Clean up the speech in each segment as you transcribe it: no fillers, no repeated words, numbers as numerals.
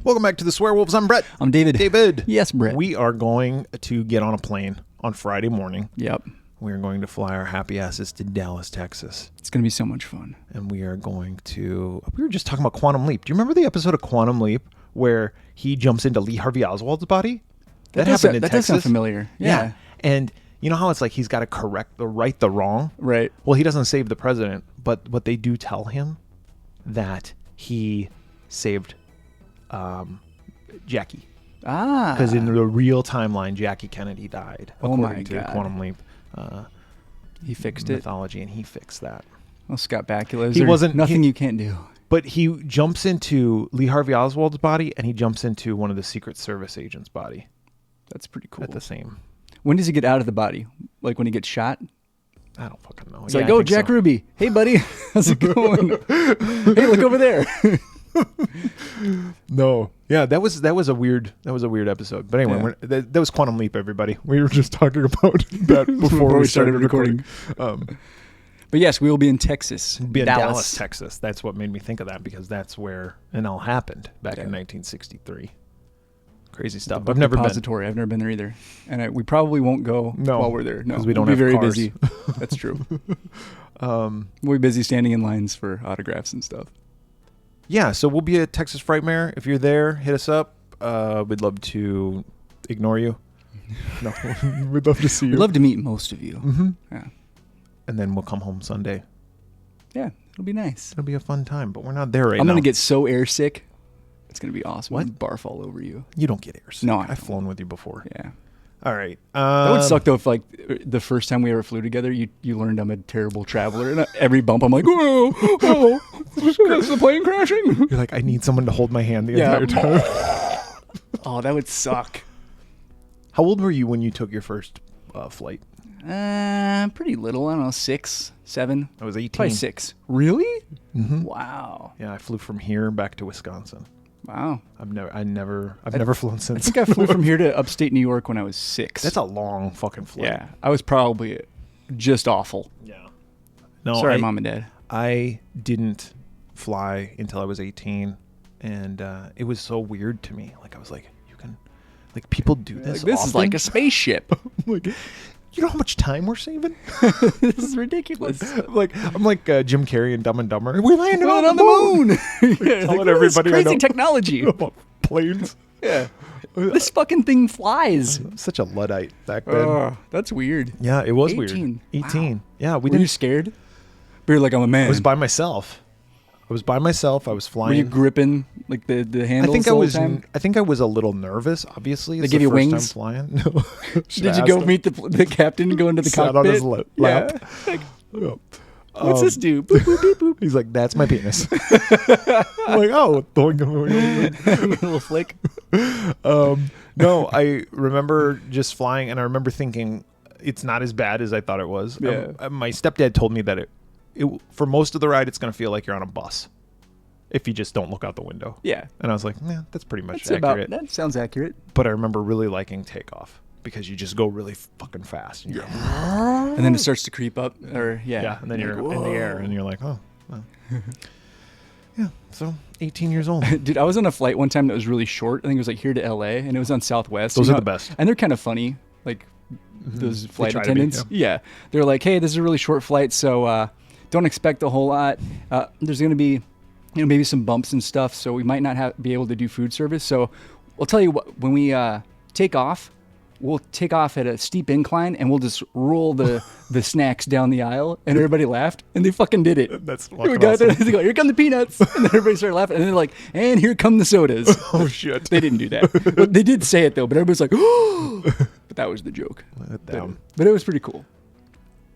Welcome back to the Swearwolves. I'm Bret. I'm David. David. Yes, Bret. We are going to get on a plane on Friday morning. Yep. We are going to fly our happy asses to Dallas, Texas. It's going to be so much fun. And we are going to... We were just talking about Quantum Leap. Do you remember the episode of Quantum Leap where he jumps into Lee Harvey Oswald's body? That happened in Texas. That does sound familiar. Yeah. And you know how it's like he's got to right the wrong? Right. Well, he doesn't save the president, but what they do tell him that he saved Jackie. Because in the real timeline, Jackie Kennedy died. According to Quantum Leap. He fixed mythology, and he fixed that. Well, Scott Bakula, nothing you can't do. But he jumps into Lee Harvey Oswald's body, and he jumps into one of the Secret Service agents' body. That's pretty cool. At the same. When does he get out of the body? Like when he gets shot? I don't fucking know. It's like, oh, Jack Ruby. Hey, buddy. How's it going? Hey, look over there. No. Yeah, that was a weird episode. But anyway, that was Quantum Leap, everybody. We were just talking about that before we started recording. But yes, we will be in Texas. We'll be in Dallas, Texas. That's what made me think of that, because that's where it all happened back in 1963. Crazy stuff. I've never been. I've never been there either, and we probably won't go while we're there. No, because we don't have very cars. Busy. That's true. We'll be busy standing in lines for autographs and stuff. Yeah, so we'll be at Texas Frightmare. If you're there, hit us up. We'd love to ignore you. No, we'd love to see you. We'd love to meet most of you. Mm-hmm. Yeah. And then we'll come home Sunday. Yeah, it'll be nice. It'll be a fun time, but we're not there right now. I'm going to get so air sick. It's going to be awesome. What? Barf all over you. You don't get air sick. No, I've flown with you before. Yeah. All right. That would suck, though, if, like, the first time we ever flew together, you learned I'm a terrible traveler. And every bump, I'm like, oh, is the plane crashing? You're like, I need someone to hold my hand the entire time. Oh, that would suck. How old were you when you took your first flight? Pretty little. I don't know, 6, 7. I was 18. Probably 6. Really? Mm-hmm. Wow. Yeah, I flew from here back to Wisconsin. Wow. I've never flown since. I think I flew from here to upstate New York when I was 6. That's a long fucking flight. Yeah, I was probably just awful. Yeah. No, sorry, Mom and Dad. I didn't fly until I was 18, and it was so weird to me. Like, I was like, you can, like, people do this. This often? is like a spaceship. Like, you know how much time we're saving? This is ridiculous. I'm like Jim Carrey in Dumb and Dumber. We landed on the moon. Yeah, telling everybody crazy technology about planes. Yeah. This fucking thing flies. Such a Luddite back then. That's weird. Yeah, it was 18. Weird. 18. Wow. Yeah, Were you scared? But you're like, I'm a man. I was by myself. I was flying. Were you gripping like the handles? I think I was a little nervous. Obviously, they give you wings. Time flying. No. Did you go meet the captain and go into the cockpit? On his lap. Yeah. Like, what's this do? Boop, boop, beep, boop. He's like, that's my penis. I'm like, oh, a little flick. No, I remember just flying, and I remember thinking it's not as bad as I thought it was. Yeah. My stepdad told me that it for most of the ride, it's going to feel like you're on a bus if you just don't look out the window. Yeah. And I was like, yeah, that's pretty much accurate. That sounds accurate. But I remember really liking takeoff because you just go really fucking fast. And, and then it starts to creep up. Yeah, and then you're in the air, and you're like, oh. Well. Yeah, so 18 years old. Dude, I was on a flight one time that was really short. I think it was like here to LA, and it was on Southwest. Those are the best. And they're kind of funny, like those flight attendants. Yeah. They're like, hey, this is a really short flight, so don't expect a whole lot. There's going to be, maybe some bumps and stuff, so we might not be able to do food service. So I'll tell you what, when we take off, we'll take off at a steep incline, and we'll just roll the snacks down the aisle. And everybody laughed, and they fucking did it. That's fucking awesome. They go, here come the peanuts. And then everybody started laughing, and they're like, and here come the sodas. Oh, shit. They didn't do that. But they did say it, though, but everybody's like, oh. But that was the joke. But it was pretty cool.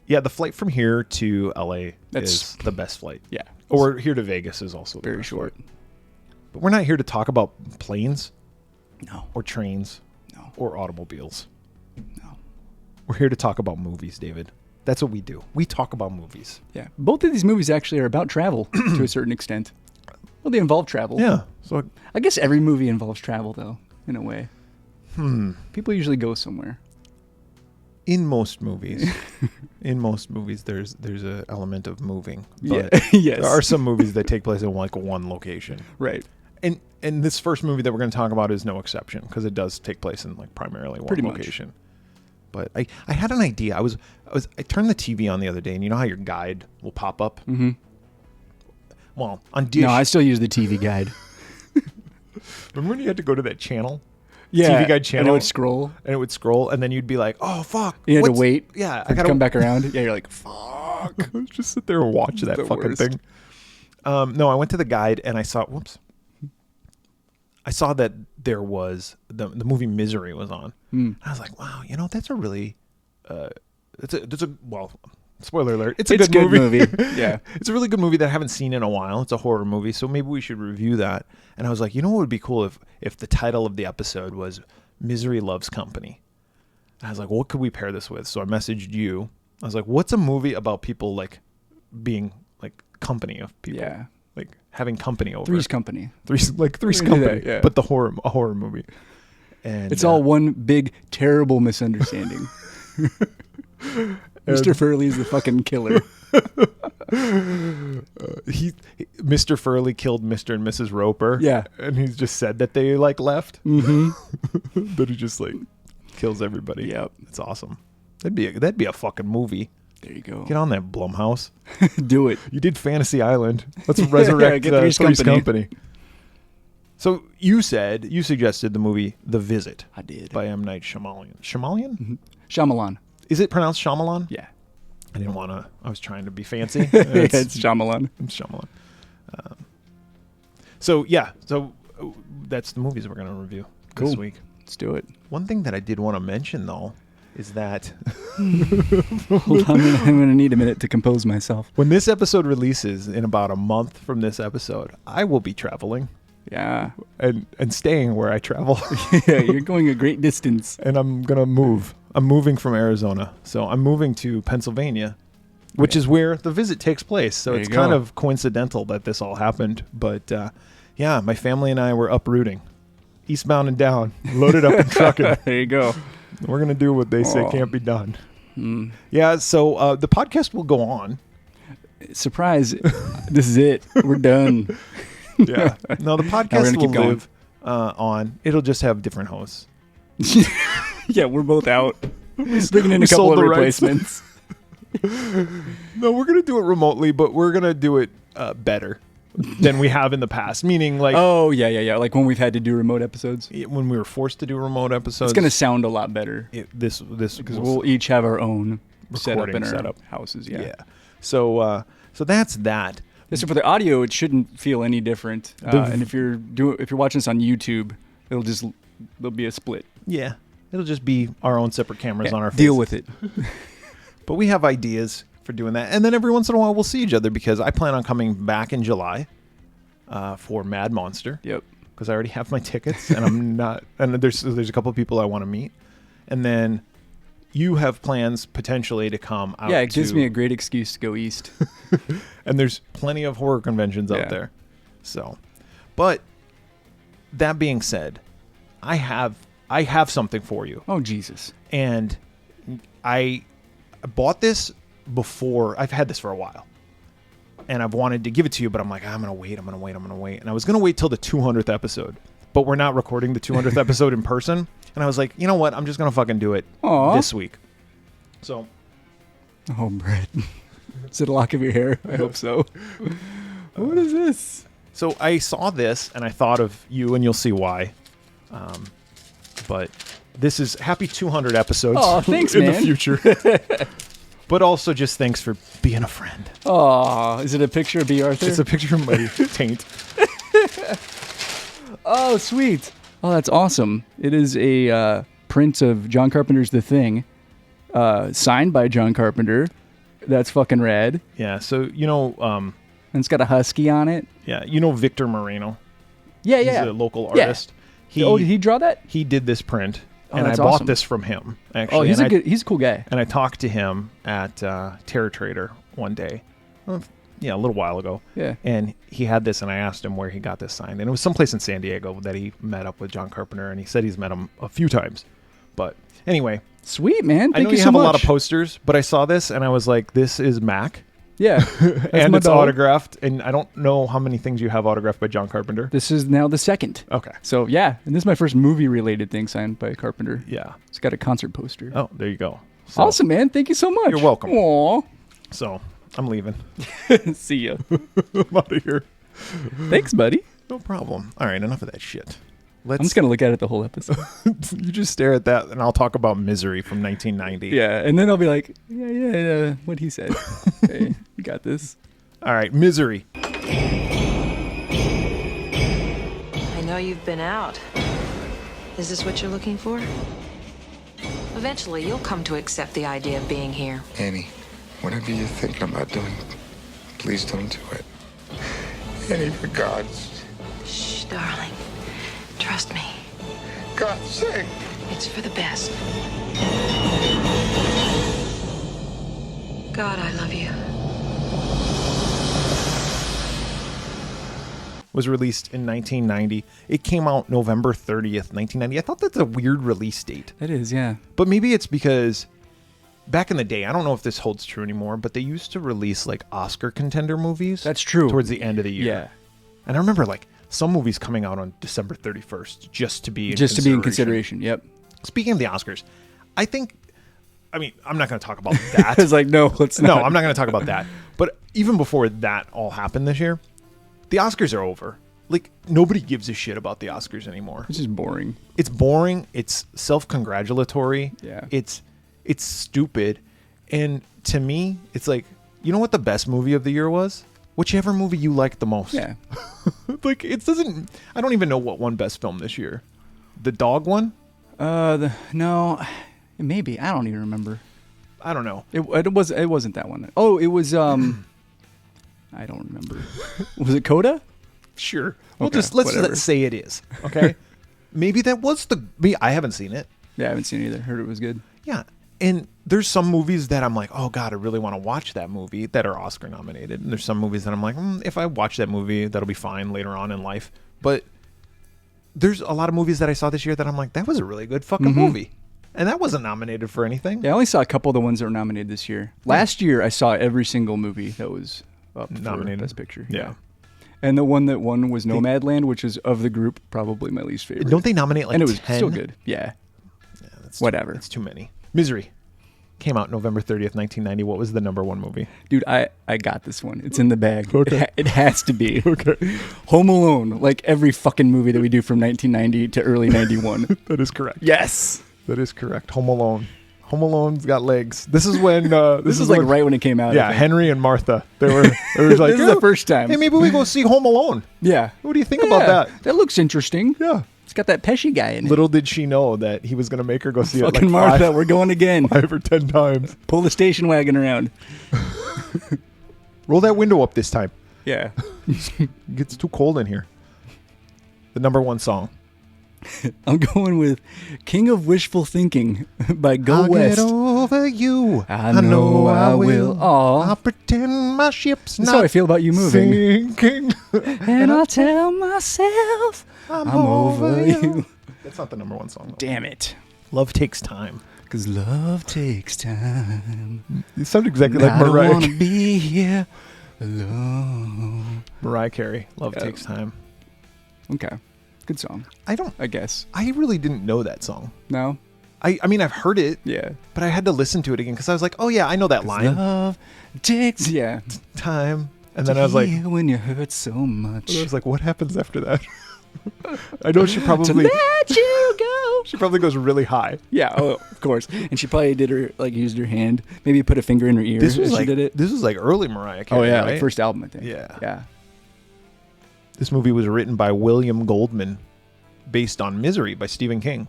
Yeah, the flight from here to LA is the best flight. Yeah. Or here to Vegas is also very short. Flight. But we're not here to talk about planes. No. Or trains. No. Or automobiles. No. We're here to talk about movies, David. That's what we do. We talk about movies. Yeah. Both of these movies actually are about travel to a certain extent. Well, they involve travel. Yeah. So I guess every movie involves travel, though, in a way. People usually go somewhere. In most movies, there's an element of moving. But yes. There are some movies that take place in like one location. Right. And this first movie that we're going to talk about is no exception because it does take place in like primarily one location. But I had an idea. I turned the TV on the other day, and you know how your guide will pop up? Mm-hmm. Well, on Dish. No, I still use the TV guide. Remember when you had to go to that channel? Yeah. TV guide channel. And it would scroll. And then you'd be like, oh, fuck. You had to wait. Yeah. I got to come back around. Yeah, you're like, fuck. Just sit there and watch that fucking thing. No, I went to the guide, and I saw, I saw that there was, the movie Misery was on. I was like, wow, that's a really, well, spoiler alert. It's a good movie. Yeah. It's a really good movie that I haven't seen in a while. It's a horror movie, so maybe we should review that. And I was like, what would be cool if the title of the episode was Misery Loves Company? And I was like, what could we pair this with? So I messaged you. I was like, what's a movie about people like being like company of people? Yeah. Like having company over. Three's Company. Three's Company. That, yeah. But a horror movie. And it's all one big terrible misunderstanding. Mr. Furley's the fucking killer. Mr. Furley killed Mr. and Mrs. Roper. Yeah. And he's just said that they like left. Mm-hmm. But he just like kills everybody. Yep. It's awesome. That'd be a fucking movie. There you go. Get on that, Blumhouse. Do it. You did Fantasy Island. Let's resurrect Three's Company. So you suggested the movie The Visit. I did. By M. Night Shyamalan. Shyamalan? Mm-hmm. Shyamalan. Is it pronounced Shyamalan? Yeah. I was trying to be fancy. It's Shyamalan. It's Shyamalan. So that's the movies we're going to review this week. Let's do it. One thing that I did want to mention, though, is that... Hold on, I'm going to need a minute to compose myself. When this episode releases in about a month from this episode, I will be traveling. Yeah. And staying where I travel. Yeah, you're going a great distance. And I'm going to move. I'm moving from Arizona. So I'm moving to Pennsylvania, which is where The Visit takes place. So it's kind of coincidental that this all happened. But my family and I were uprooting. Eastbound and down. Loaded up and trucking. There you go. We're going to do what they say can't be done. Yeah, so the podcast will go on. Surprise. This is it. We're done. Yeah. No, the podcast will live on. It'll just have different hosts. Yeah, we're both out. Bringing in a couple of replacements. No, we're going to do it remotely, but we're going to do it better than we have in the past. Meaning like... Oh, yeah. Like when we've had to do remote episodes. When we were forced to do remote episodes. It's going to sound a lot better. This because we'll each have our own setup in our houses. Yeah. So that's that. So for the audio, it shouldn't feel any different. And if you're watching this on YouTube, there'll be a split. Yeah, it'll just be our own separate cameras on our faces. Deal with it. But we have ideas for doing that, and then every once in a while we'll see each other because I plan on coming back in July for Mad Monster. Yep. Because I already have my tickets, and I'm not. And there's a couple of people I want to meet, and then you have plans potentially to come out. Yeah, it gives me a great excuse to go east. And there's plenty of horror conventions out there. So, but that being said, I have something for you. Oh, Jesus. And I bought this before. I've had this for a while. And I've wanted to give it to you, but I'm like, I'm going to wait. And I was going to wait till the 200th episode. But we're not recording the 200th episode in person. And I was like, you know what? I'm just going to fucking do it this week. So. Oh, Brett. Is it a lock of your hair? I hope so. What is this? So I saw this and I thought of you, and you'll see why. But this is happy 200 episodes thanks, in the future. But also just thanks for being a friend. Oh, is it a picture of B. Arthur? It's a picture of my taint. Oh, sweet. Oh, that's awesome. It is a print of John Carpenter's The Thing, signed by John Carpenter. That's fucking rad. Yeah, so, and it's got a husky on it. Yeah, Victor Moreno. Yeah. He's a local artist. Did he draw that? He did this print, and I that's bought awesome. this from him, actually. Oh, he's a cool guy. And I talked to him at Terror Trader one day. A little while ago. Yeah. And he had this, and I asked him where he got this signed. And it was someplace in San Diego that he met up with John Carpenter, and he said he's met him a few times. But anyway. Sweet, man. I know you have a lot of posters, but I saw this, and I was like, this is Mac. Yeah. And it's autographed. And I don't know how many things you have autographed by John Carpenter. This is now the second. Okay. So, yeah. And this is my first movie-related thing signed by Carpenter. Yeah. It's got a concert poster. Oh, there you go. So, awesome, man. Thank you so much. You're welcome. Aw. So, I'm leaving. See ya. I'm out of here. Thanks, buddy. No problem. All right, enough of that shit. I'm just going to look at it the whole episode. You just stare at that, and I'll talk about Misery from 1990. Yeah, and then I'll be like, yeah, what he said. Hey, you got this. All right, Misery. I know you've been out. Is this what you're looking for? Eventually, you'll come to accept the idea of being here. Annie, whatever you're thinking about doing, please don't do it. Annie, for God's... Shh, darling. Trust me. God's sake. It's for the best. God, I love you. Was released in 1990. It came out November 30th, 1990. I thought that's a weird release date. It is, yeah. But maybe it's because back in the day, I don't know if this holds true anymore, but they used to release like Oscar contender movies. That's true. Towards the end of the year. Yeah. And I remember like some movies coming out on December 31st just to be in consideration. Yep. Speaking of the Oscars, I'm not going to talk about that. I was like, no, let's not. No, I'm not going to talk about that. But even before that all happened this year, the Oscars are over. Like, nobody gives a shit about the Oscars anymore. It's just boring. It's boring. It's self-congratulatory. Yeah. It's stupid. And to me, it's like, you know what the best movie of the year was? Whichever movie you liked the most. Yeah. Like, I don't even know what won best film this year. The dog one? No, maybe. I don't even remember. I don't know. It wasn't that one. Oh, it was, I don't remember. Was it Coda? Sure. Okay, Let's say it is. Okay. Maybe that was I haven't seen it. Yeah, I haven't seen it either. Heard it was good. Yeah. And there's some movies that I'm like, oh God, I really want to watch that movie that are Oscar nominated. And there's some movies that I'm like, if I watch that movie, that'll be fine later on in life. But there's a lot of movies that I saw this year that I'm like, that was a really good fucking movie. And that wasn't nominated for anything. Yeah, I only saw a couple of the ones that were nominated this year. Last year, I saw every single movie that was up Nominated. for Best Picture. Yeah. And the one that won was Nomadland, which is, of the group, probably my least favorite. Don't they nominate like 10? And it was still good. Yeah. That's Whatever. It's too many. Misery came out November 30th, 1990. What was the number one movie? Dude, I got this one. It's in the bag. Okay. It has to be. Okay. Home Alone, like every fucking movie that we do from 1990 to early 91. That is correct. Yes. That is correct. Home Alone. Home Alone's got legs. This is when this is like right when it came out. Yeah, Henry and Martha. They were like, this is the first time. Hey, maybe we go see Home Alone. Yeah. What do you think about that? That looks interesting. Yeah. It's got that Pesci guy in it. Little did she know that he was going to make her go see Fucking it like Martha, we're going again. 5 or 10 times. Pull the station wagon around. Roll that window up this time. Yeah. It gets too cold in here. The number one song. I'm going with King of Wishful Thinking by Go I'll West. get over you. I know I will. Aw. I'll pretend my ship's That's not how I feel about you moving. sinking. And I'll tell myself I'm over you. That's not the number one song, though. Damn it. Love Takes Time. Because love takes time. You sound exactly like I don't Mariah. want to be here alone. Mariah Carey. Love Yeah. Takes Time. Okay. Good song, I guess. I really didn't know that song. No? I mean, I've heard it, Yeah. but I had to listen to it again because I was like, oh yeah, I know that line. Love takes Time. And then I was like, when you hurt so much. I was like, what happens after that? I know she To probably let you go. she probably goes really high. Yeah, oh, of course. And she probably did her, like, used her hand. Maybe put a finger in her ear. This was as like she did it. this was like early Mariah Carey. Oh, yeah, right? like first album, I think. Yeah. Yeah. This movie was written by William Goldman, based on Misery by Stephen King.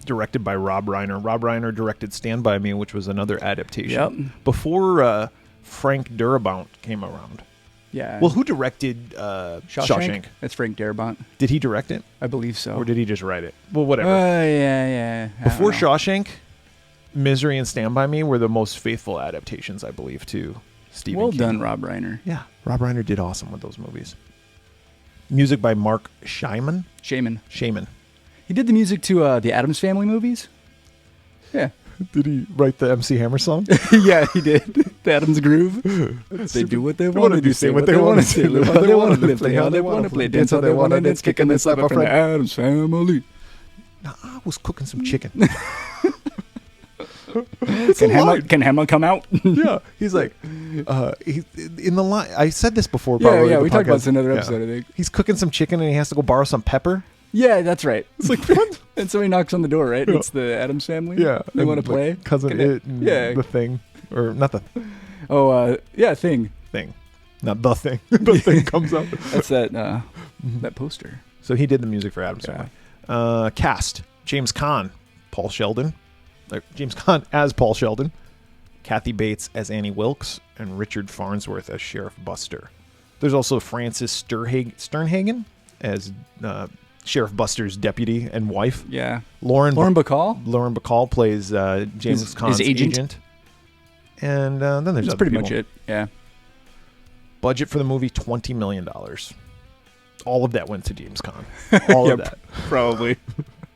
Directed by Rob Reiner. Rob Reiner directed Stand By Me, which was another adaptation. Yep. Before Frank Darabont came around. Yeah. Well, who directed Shawshank? That's Frank Darabont. Did he direct it? I believe so. Or did he just write it? Well, whatever. Yeah. I Before don't know. Shawshank, Misery and Stand By Me were the most faithful adaptations, I believe, to Stephen Well King. done, Rob Reiner. Yeah, Rob Reiner did awesome with those movies. Music by Mark Shaman. Shaman. Shaman. He did the music to the Addams Family movies. Yeah. Did he write the MC Hammer song? Yeah, he did. The Adam's Groove. They do what they want to do, say what they want to say, live how they want to live, play how they want to play, dance how they want to dance, kick and then slap a friend. Adam's Family. Now, I was cooking some chicken. Can Hammer come out? Yeah, he's like, he in the line. I said this before. Yeah, we talked about this in another episode. I think he's cooking some chicken and he has to go borrow some pepper. Yeah, that's right. It's like, what? And somebody knocks on the door, right? Yeah. It's the Adams Family. Yeah, they want to play. Like Cousin It. And the Thing, or not the. Thing. Not the Thing. The Thing comes up. That's that poster. So he did the music for Adams Family. Cast: James Caan, Paul Sheldon. James Caan as Paul Sheldon, Kathy Bates as Annie Wilkes, and Richard Farnsworth as Sheriff Buster. There's also Frances Sternhagen as Sheriff Buster's deputy and wife. Yeah. Lauren Bacall? Lauren Bacall plays James Caan's agent. And then there's That's other pretty people. much it. Yeah. Budget for the movie, $20 million. All of that went to James Caan. All of that. Probably.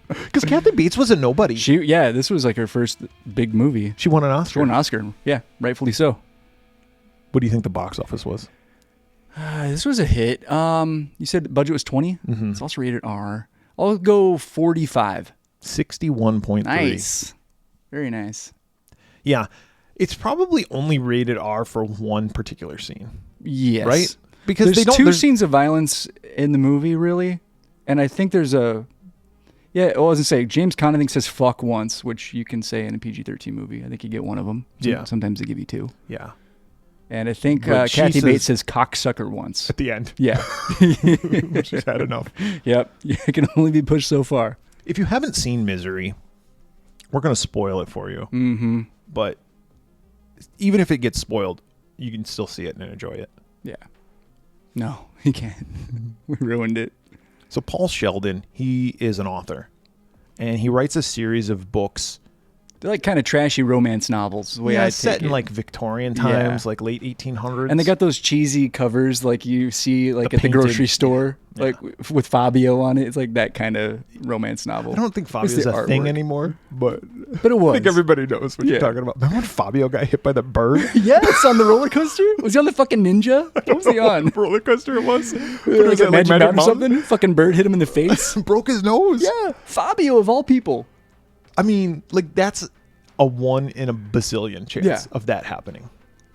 Because Kathy Bates was a nobody. This was like her first big movie. She won an Oscar. She won an Oscar. Yeah, rightfully so. What do you think the box office was? This was a hit. You said the budget was 20? Mm-hmm. It's also rated R. I'll go 45. 61.3. Nice. Very nice. Yeah. It's probably only rated R for one particular scene. Yes. Right? Because there's two scenes of violence in the movie, really. And I think there's a... Yeah, I was going to say, James Caan, I think, says fuck once, which you can say in a PG-13 movie. I think you get one of them. Yeah. Sometimes they give you two. Yeah. And I think Kathy Bates says cocksucker once. At the end. Yeah. She's had enough. Yep. It can only be pushed so far. If you haven't seen Misery, we're going to spoil it for you. Mm-hmm. But even if it gets spoiled, you can still see it and enjoy it. Yeah. No, you can't. We ruined it. So Paul Sheldon, he is an author, and he writes a series of books. They're like kind of trashy romance novels, the way I take set in it. like Victorian times, like late 1800s. And they got those cheesy covers like you see like at the grocery store, like with Fabio on it. It's like that kind of romance novel. I don't think Fabio's a thing anymore, but it was. I think everybody knows what you're talking about. Remember when Fabio got hit by the bird? Yes, on the roller coaster. Was he on the fucking Ninja? What was he on? Roller coaster it was. Was it Magic Mountain or something? Fucking bird hit him in the face. Broke his nose. Yeah, Fabio of all people. I mean, like that's a 1 in a bazillion chance of that happening.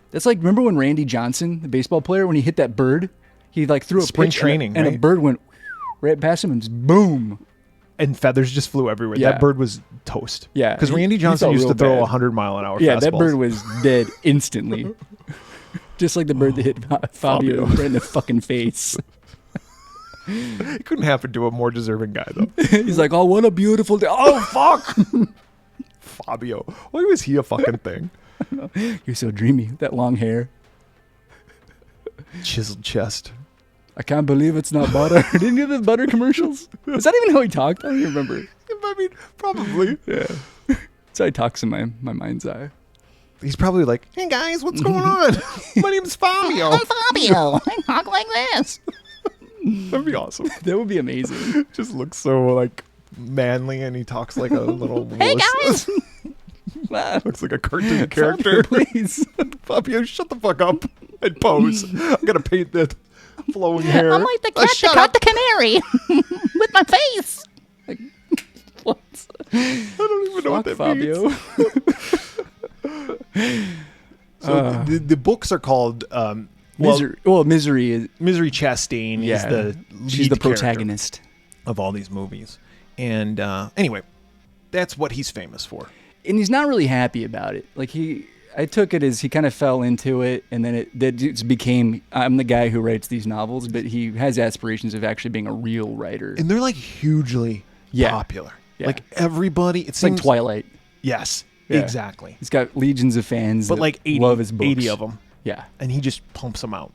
That's like, remember when Randy Johnson, the baseball player, when he hit that bird, he like threw a spring pitch training, and a bird went right past him and just boom. And feathers just flew everywhere. Yeah. That bird was toast. Yeah. Because Randy Johnson used to throw 100-mile-an-hour fastballs. Yeah, that bird was dead instantly. Just like the bird that hit Fabio right in the fucking face. It couldn't happen to a more deserving guy, though. He's like, oh, what a beautiful day. Oh, fuck. Fabio. Why was he a fucking thing? You're so dreamy. That long hair. Chiseled chest. I can't believe it's not butter. Didn't you do the butter commercials? Was that even how he talked? I don't even remember. I mean, probably. Yeah. That's how he talks in my mind's eye. He's probably like, hey guys, what's going on? My name's Fabio. I'm Fabio. I talk like this. That'd be awesome. That would be amazing. Just looks so like manly and he talks like a little Hey guys. Wow. Looks like a cartoon character. Fabio, please. Fabio, shut the fuck up and pose. I'm gonna paint the flowing hair. I'm like the cat that caught the canary with my face. Like, what? I don't even know what that Fabio. means. So the books are called Misery. Misery is Misery Chastain is the lead she's the character protagonist of all these movies. And anyway, that's what he's famous for. And he's not really happy about it. Like I took it as he kind of fell into it, and then it became, I'm the guy who writes these novels, but he has aspirations of actually being a real writer. And they're like hugely popular. Yeah. Like everybody, It's like Twilight. Yes, Yeah. exactly. He's got legions of fans, But that like 80, love his books. 80 of them. Yeah. And he just pumps them out.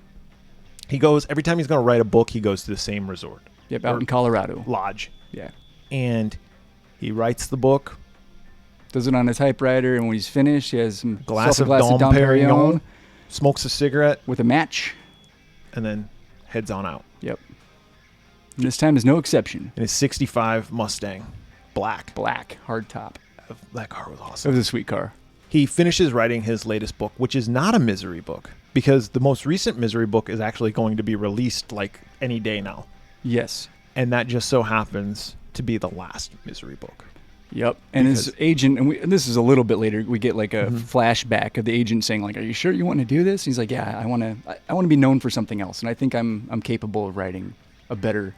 He goes, every time he's going to write a book, he goes to the same resort. Yep, out in Colorado. Lodge. Yeah. And he writes the book. Does it on a typewriter, and when he's finished, he has some glass of Dom Dom Perignon Perignon, smokes a cigarette, with a match, and then heads on out. Yep. And this time is no exception. In his 65 Mustang. Black. Black, hard top. that car was It awesome. was a sweet car. He finishes writing his latest book, which is not a misery book, because the most recent misery book is actually going to be released like any day now. Yes. And that just so happens to be the last misery book. Yep. And his agent, and this is a little bit later, we get like a flashback of the agent saying like, "Are you sure you want to do this?" He's like, "Yeah, I want to be known for something else, and I think I'm capable of writing a better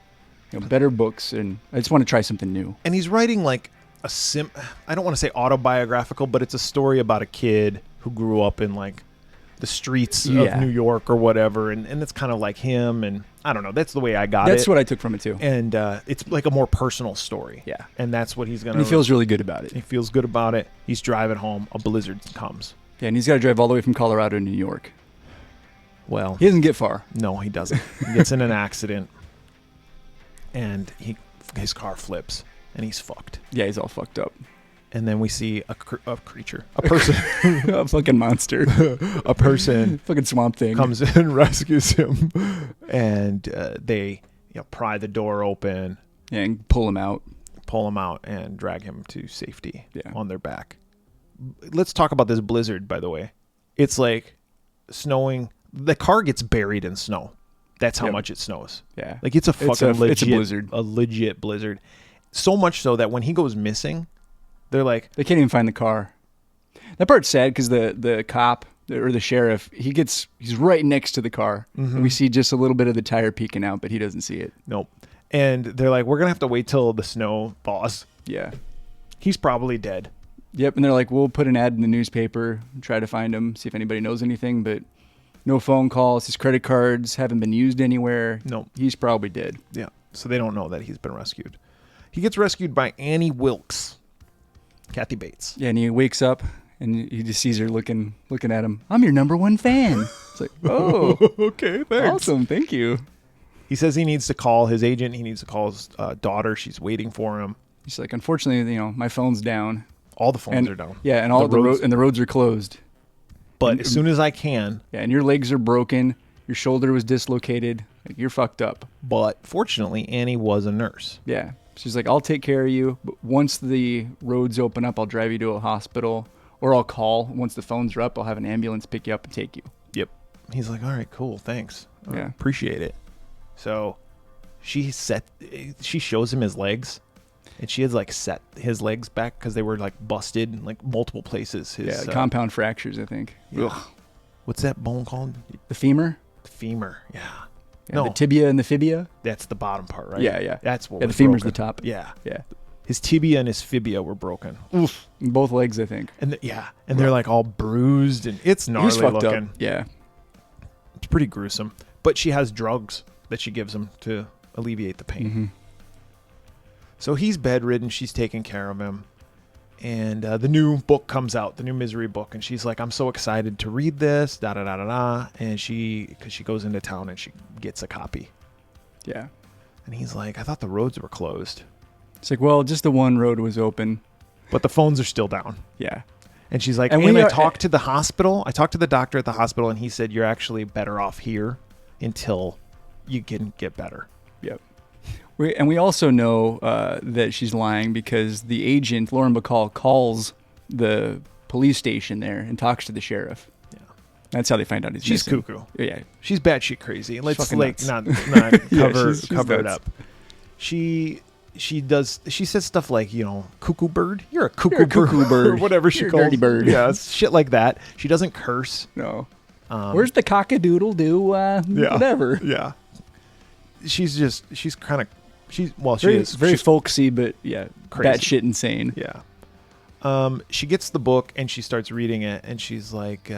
books, and I just want to try something new." And he's writing like I don't want to say autobiographical, but it's a story about a kid who grew up in like the streets of New York or whatever, and it's kind of like him, and I don't know, that's the way I got it. That's what I took from it too. And it's like a more personal story. Yeah. And that's what he's gonna And he feels really good about it. He feels good about it. He's driving home, a blizzard comes. Yeah, and he's got to drive all the way from Colorado to New York. Well, He doesn't get far. no, he doesn't. He gets in an accident, and his car flips, and he's fucked. Yeah, he's all fucked up. And then we see a creature, a person, A fucking monster. a person Fucking swamp thing. comes in and rescues him, and they pry the door open, Yeah, and pull him out. pull him out, and drag him to safety Yeah. on their back. Let's talk about this blizzard, by the way. It's like snowing. The car gets buried in snow. That's how Yep. much it snows. Yeah. Like it's a fucking legit, it's a blizzard. a legit blizzard. So much so that when he goes missing, they're like, They can't even find the car. That part's sad because the cop or the sheriff, he's right next to the car. And we see just a little bit of the tire peeking out, but he doesn't see it. nope. And they're like, we're gonna have to wait till the snow thaws. Yeah. He's probably dead. Yep. And they're like, we'll put an ad in the newspaper, try to find him, see if anybody knows anything, but no phone calls. His credit cards haven't been used anywhere. Nope. He's probably dead. Yeah. So they don't know that he's been rescued. He gets rescued by Annie Wilkes, Kathy Bates. Yeah. And he wakes up and he just sees her looking at him. "I'm your number one fan." It's like, oh, Okay, thanks. awesome. Thank you. He says he needs to call his agent. He needs to call his daughter. She's waiting for him. He's like, "Unfortunately, my phone's down." All the phones And are down. yeah, and all the roads. roads are closed. But as soon as I can. Yeah, and your legs are broken. Your shoulder was dislocated. Like, you're fucked up. But fortunately, Annie was a nurse. Yeah. She's like, "I'll take care of you. But once the roads open up, I'll drive you to a hospital. Or I'll call. Once the phones are up, I'll have an ambulance pick you up and take you." Yep. He's like, all right, cool, thanks. Yeah. Appreciate it. So she shows him his legs. And she had like set his legs back because they were like busted in like multiple places. His, Compound fractures, I think. yeah. Ugh. What's that bone called? The femur? The femur. Yeah. Yeah, No, the tibia and the fibia? that's the bottom part, right? Yeah, yeah. That's what Yeah, was the femur's broken. the top. Yeah. Yeah. His tibia and his fibia were broken. Oof. Both legs, I think. And and they're like all bruised, and it's gnarly He's fucked looking. up. Yeah. It's pretty gruesome. But she has drugs that she gives him to alleviate the pain. Mm-hmm. So he's bedridden. She's taking care of him. And the new book comes out, the new misery book. And she's like, I'm so excited to read this, da-da-da-da-da. And because she goes into town and she gets a copy. Yeah. And he's like, I thought the roads were closed. It's like, well, just the one road was open. But the phones are still down. Yeah. And she's like, And and we I are- talked to the hospital. I talked to the doctor at the hospital, and he said, you're actually better off here until you can get better. Yep. We also know that she's lying because the agent, Lauren Bacall, calls the police station there and talks to the sheriff. Yeah. That's how they find out he's She's missing. cuckoo. Yeah. She's batshit crazy. Let's fucking like nuts. not Yeah, cover she's it nuts. up. She says stuff like, cuckoo bird. You're a cuckoo bird. bird. Or whatever she You're a calls dirty bird. Yeah, shit like that. She doesn't curse. No. Where's the cockadoodle do? Whatever. Yeah. She's kind of she Very, is very she's folksy, but yeah, Crazy. batshit insane. Yeah. She gets the book and she starts reading it, and she's like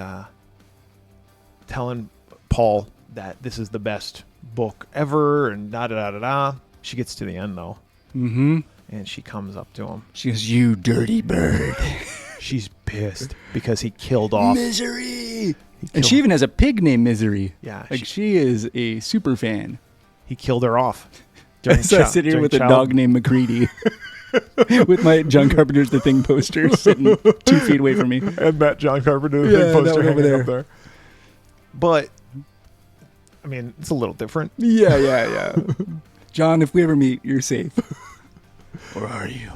telling Paul that this is the best book ever, and da da da da da. She gets to the end though. Mm-hmm. And she comes up to him. She goes, "You dirty bird." She's pissed because he killed off. Misery. he And killed- she even has a pig named Misery. Yeah, Like she is a super fan. he killed her off. during So I chi- sit here during with a child- dog named McCready. With my John Carpenter's The Thing poster sitting 2 feet away from me. and that John Carpenter Yeah, thing that poster one over hanging there. up there. But I mean, it's a little different. Yeah. John, if we ever meet, you're safe. Or are you?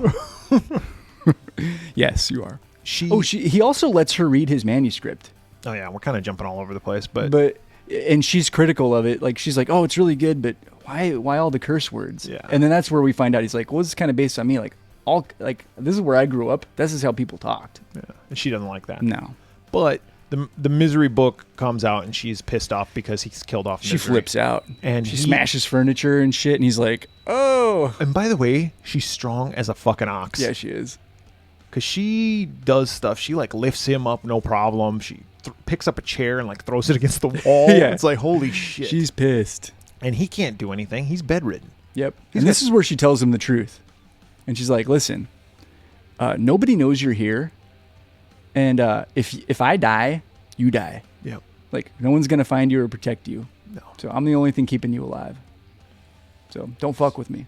Yes, you are. He also lets her read his manuscript. Oh yeah, we're kind of jumping all over the place, but and she's critical of it. Like she's like, oh, it's really good, but why all the curse words? Yeah. And then that's where we find out he's like, well, this is kind of based on me. Like this is where I grew up. This is how people talked. Yeah, and she doesn't like that. No, but the Misery book comes out, and she's pissed off because he's killed off Misery. She flips out, and she smashes furniture and shit. And he's like, oh. And by the way, she's strong as a fucking ox. Yeah, she is. Because she does stuff. She like lifts him up, no problem. She picks up a chair and like throws it against the wall. Yeah. It's like, holy shit. She's pissed. And he can't do anything. He's bedridden. Yep. And this is where she tells him the truth. And she's like, listen, nobody knows you're here. And if I die, you die. Yep. Like, no one's going to find you or protect you. No. So I'm the only thing keeping you alive. So don't fuck with me.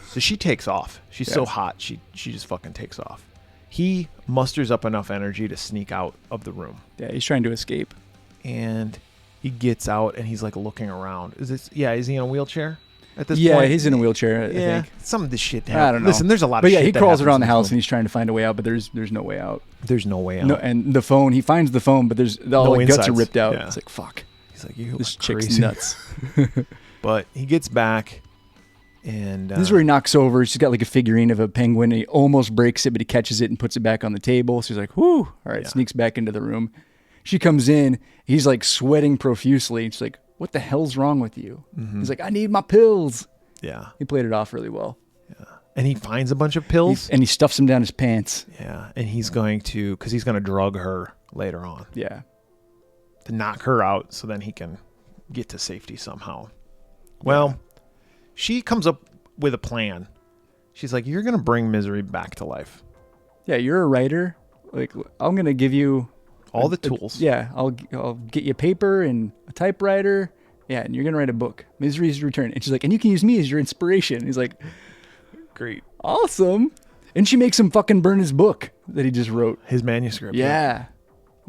So she takes off. She's so hot. She just fucking takes off. He musters up enough energy to sneak out of the room. Yeah, he's trying to escape. And he gets out and he's like looking around. Is he in a wheelchair at this point? Yeah, he's in a wheelchair, I think. Some of this shit I don't know. Listen, there's a lot but of shit. But yeah, he that crawls around the happens house and he's trying to find a way out, but there's no way out. There's no way out. No, and the phone, he finds the phone, but all the guts are ripped out. Yeah. It's like, fuck. He's like, you this crazy. chick's nuts. But he gets back. And this is where he knocks over. She's got like a figurine of a penguin. And he almost breaks it, but he catches it and puts it back on the table. So he's like, whoo. All right, sneaks back into the room. She comes in. He's like sweating profusely. She's like, what the hell's wrong with you? Mm-hmm. He's like, I need my pills. Yeah. He played it off really well. Yeah. And he finds a bunch of pills. And he stuffs them down his pants. Yeah. And he's going to, because he's going to drug her later on. Yeah. To knock her out so then he can get to safety somehow. Well, she comes up with a plan. She's like, you're going to bring Misery back to life. Yeah, you're a writer. Like, I'm going to give you all the tools. I'll get you paper and a typewriter. Yeah, and you're going to write a book. Misery's Return. And she's like, and you can use me as your inspiration. And he's like, great. Awesome. And she makes him fucking burn his book that he just wrote. His manuscript. Yeah.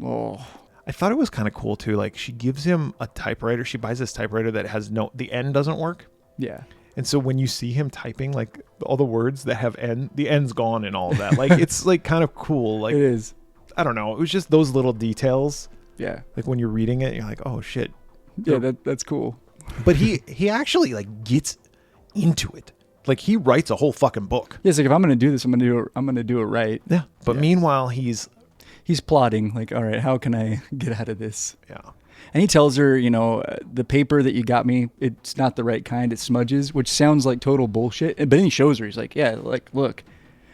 Oh. I thought it was kind of cool too. Like she gives him a typewriter. She buys this typewriter that has the N doesn't work. Yeah. And so when you see him typing, like all the words that have N, the N's gone and all of that. Like it's like kind of cool. Like it is. I don't know. It was just those little details. Yeah. Like when you're reading it, you're like, oh shit. Yeah, that's cool. But he actually like gets into it. Like he writes a whole fucking book. Yeah, it's like if I'm gonna do this, I'm gonna do it right. Yeah. But meanwhile he's plotting, like, all right, how can I get out of this? Yeah. And he tells her, the paper that you got me, it's not the right kind. It smudges, which sounds like total bullshit. But then he shows her. He's like, yeah, like, look.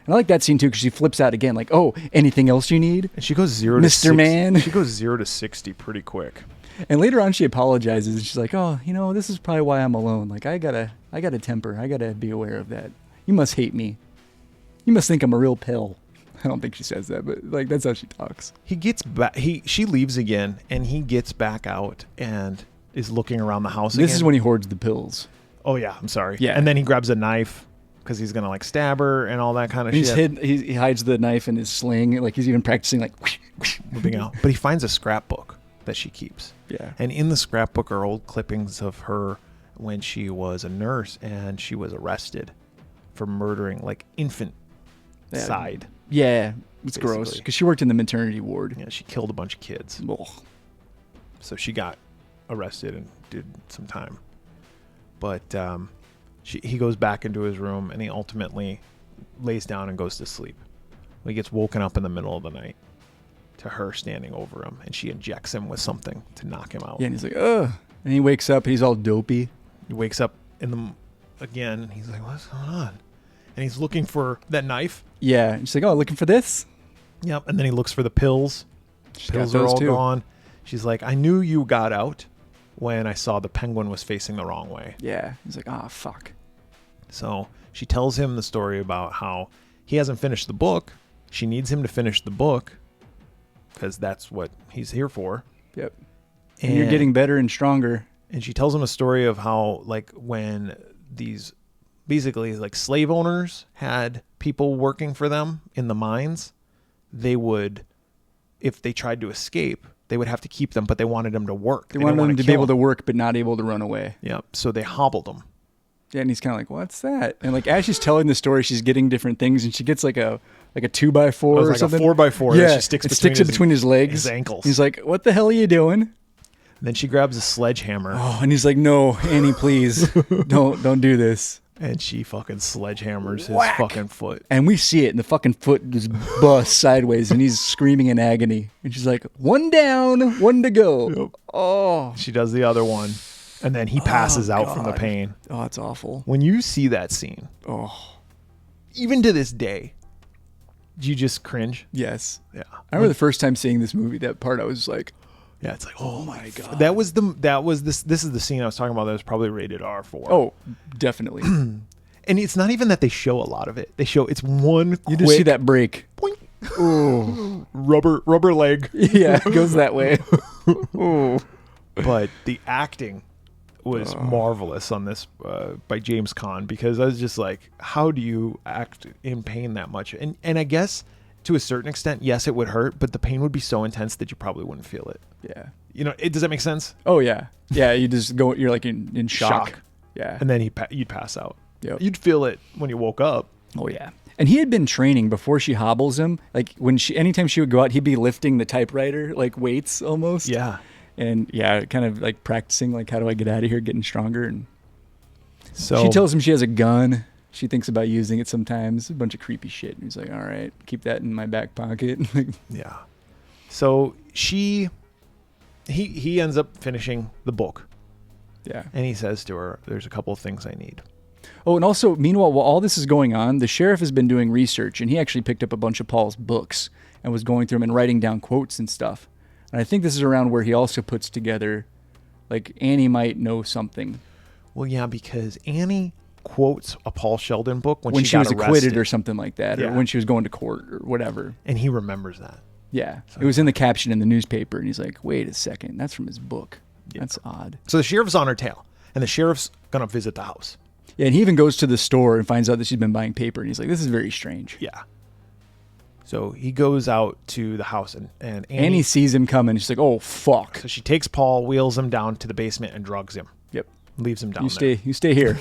And I like that scene, too, because she flips out again, like, oh, anything else you need? And she goes 0 to Mr. 60. Man. She goes 0 to 60 pretty quick. And later on, she apologizes. And she's like, oh, this is probably why I'm alone. Like, I got a temper. I got to be aware of that. You must hate me. You must think I'm a real pill. I don't think she says that, but like that's how she talks. He gets back. She leaves again, and he gets back out and is looking around the house. This is when he hoards the pills. Oh yeah, I'm sorry. Yeah, and then he grabs a knife because he's gonna like stab her and all that kind of shit. He hides the knife in his sling, like he's even practicing like moving out. But he finds a scrapbook that she keeps. Yeah, and in the scrapbook are old clippings of her when she was a nurse and she was arrested for murdering like infant side. Yeah, it's basically gross because she worked in the maternity ward. Yeah, she killed a bunch of kids. Ugh. So she got arrested and did some time. But he goes back into his room and he ultimately lays down and goes to sleep. He gets woken up in the middle of the night to her standing over him, and she injects him with something to knock him out. Yeah, and he's like, ugh. And he wakes up and he's all dopey. He wakes up again. He's like, what's going on? And he's looking for that knife. Yeah. And she's like, oh, looking for this? Yep. And then he looks for the pills. Pills are all gone. She's like, I knew you got out when I saw the penguin was facing the wrong way. Yeah. He's like, oh, fuck. So she tells him the story about how he hasn't finished the book. She needs him to finish the book because that's what he's here for. Yep. And you're getting better and stronger. And she tells him a story of how, like, when these basically like slave owners had people working for them in the mines, they would, if they tried to escape, they would have to keep them, but they wanted them to work. They wanted them to be able to work, but not able to run away. Yep. So they hobbled them. Yeah, and he's kind of like, what's that? And like as she's telling the story, she's getting different things, and she gets like a 2x4 or like something. A 4x4. Yeah, that she sticks it between his legs, his ankles. He's like, what the hell are you doing? And then she grabs a sledgehammer. Oh, and he's like, no, Annie, please, don't do this. And she fucking sledgehammers his Whack. fucking foot. And we see it, and the fucking foot just busts sideways, and he's screaming in agony. And she's like, one down, one to go. Yep. Oh. She does the other one, and then he passes out from the God. pain. Oh, it's awful. When you see that scene, even to this day, do you just cringe? Yes. Yeah. I remember the first time seeing this movie, that part, I was like, Yeah, it's like, oh my god. This is the scene I was talking about that was probably rated R for. oh, definitely. And it's not even that they show a lot of it. They show it's one You just see that break. boink, Oh. rubber leg. Yeah, it goes that way. Oh. But the acting was marvelous on this by James Caan, because I was just like, how do you act in pain that much? And I guess to a certain extent, yes, it would hurt, but the pain would be so intense that you probably wouldn't feel it. Yeah. You know, does that make sense? Oh, yeah. Yeah, you just go, you're like in shock. Yeah. And then you'd pass out. Yep. You'd feel it when you woke up. Oh, yeah. And he had been training before she hobbles him. Like anytime she would go out, he'd be lifting the typewriter, like weights almost. Yeah. And yeah, kind of like practicing, like, how do I get out of here, getting stronger. And So she tells him she has a gun. She thinks about using it sometimes. A bunch of creepy shit. And he's like, all right, keep that in my back pocket. yeah. So he ends up finishing the book, Yeah. and he says to her, there's a couple of things I need. Oh, and also, meanwhile, while all this is going on, the sheriff has been doing research, and he actually picked up a bunch of Paul's books and was going through them and writing down quotes and stuff. And I think this is around where he also puts together, like, Annie might know something. Well, yeah, because Annie quotes a Paul Sheldon book when she got was acquitted arrested, or something like that, Yeah. or when she was going to court or whatever. and he remembers that. Yeah, it was in the caption in the newspaper, and he's like, wait a second, that's from his book. That's odd. So the sheriff's on her tail, and the sheriff's gonna visit the house. Yeah, and he even goes to the store and finds out that she's been buying paper, and he's like, this is very strange. Yeah. So he goes out to the house, and Annie sees him coming. She's like, oh, fuck. So she takes Paul, wheels him down to the basement, and drugs him. Yep. Leaves him down there. You stay here.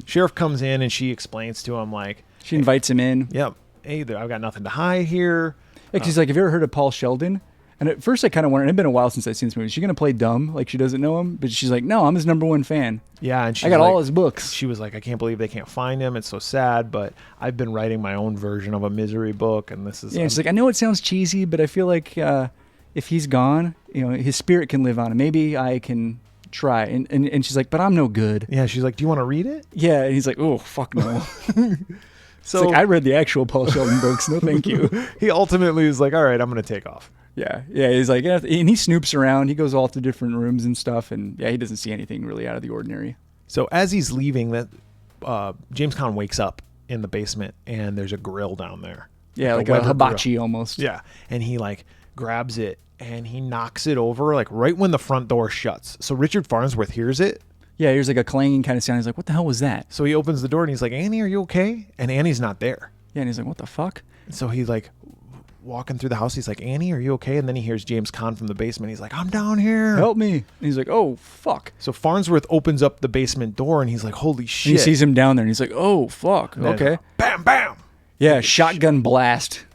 Sheriff comes in, and she explains to him, like, She invites him in. yep, hey, I've got nothing to hide here. Like, she's like, have you ever heard of Paul Sheldon? And at first I kind of wondered, it's been a while since I've seen this movie. Is she going to play dumb like she doesn't know him? But she's like, no, I'm his number one fan. Yeah, and she's I got like, all his books. She was like, I can't believe they can't find him. It's so sad, but I've been writing my own version of a misery book, and this is... Yeah, and she's like, I know it sounds cheesy, but I feel like if he's gone, his spirit can live on, and maybe I can try. And she's like, but I'm no good. Yeah, she's like, do you want to read it? Yeah, and he's like, oh, fuck no. So It's like, I read the actual Paul Sheldon books. No, thank you. he ultimately is like, all right, I'm going to take off. Yeah. He's like, and he snoops around. He goes all to different rooms and stuff, and yeah, he doesn't see anything really out of the ordinary. So as he's leaving, that James Caan wakes up in the basement, and there's a grill down there. Yeah, like a Weber hibachi grill. almost. Yeah, and he like grabs it and he knocks it over like right when the front door shuts. So Richard Farnsworth hears it. Yeah, here's like a clanging kind of sound. He's like, what the hell was that? So he opens the door and he's like, Annie, are you okay? And Annie's not there. Yeah, and he's like, what the fuck? So he's like walking through the house. He's like, Annie, are you okay? And then he hears James Caan from the basement. He's like, I'm down here. Help me. And he's like, oh, fuck. So Farnsworth opens up the basement door and he's like, holy shit. And he sees him down there, and he's like, oh, fuck. And then, Okay. Bam, bam. Yeah, shotgun blast.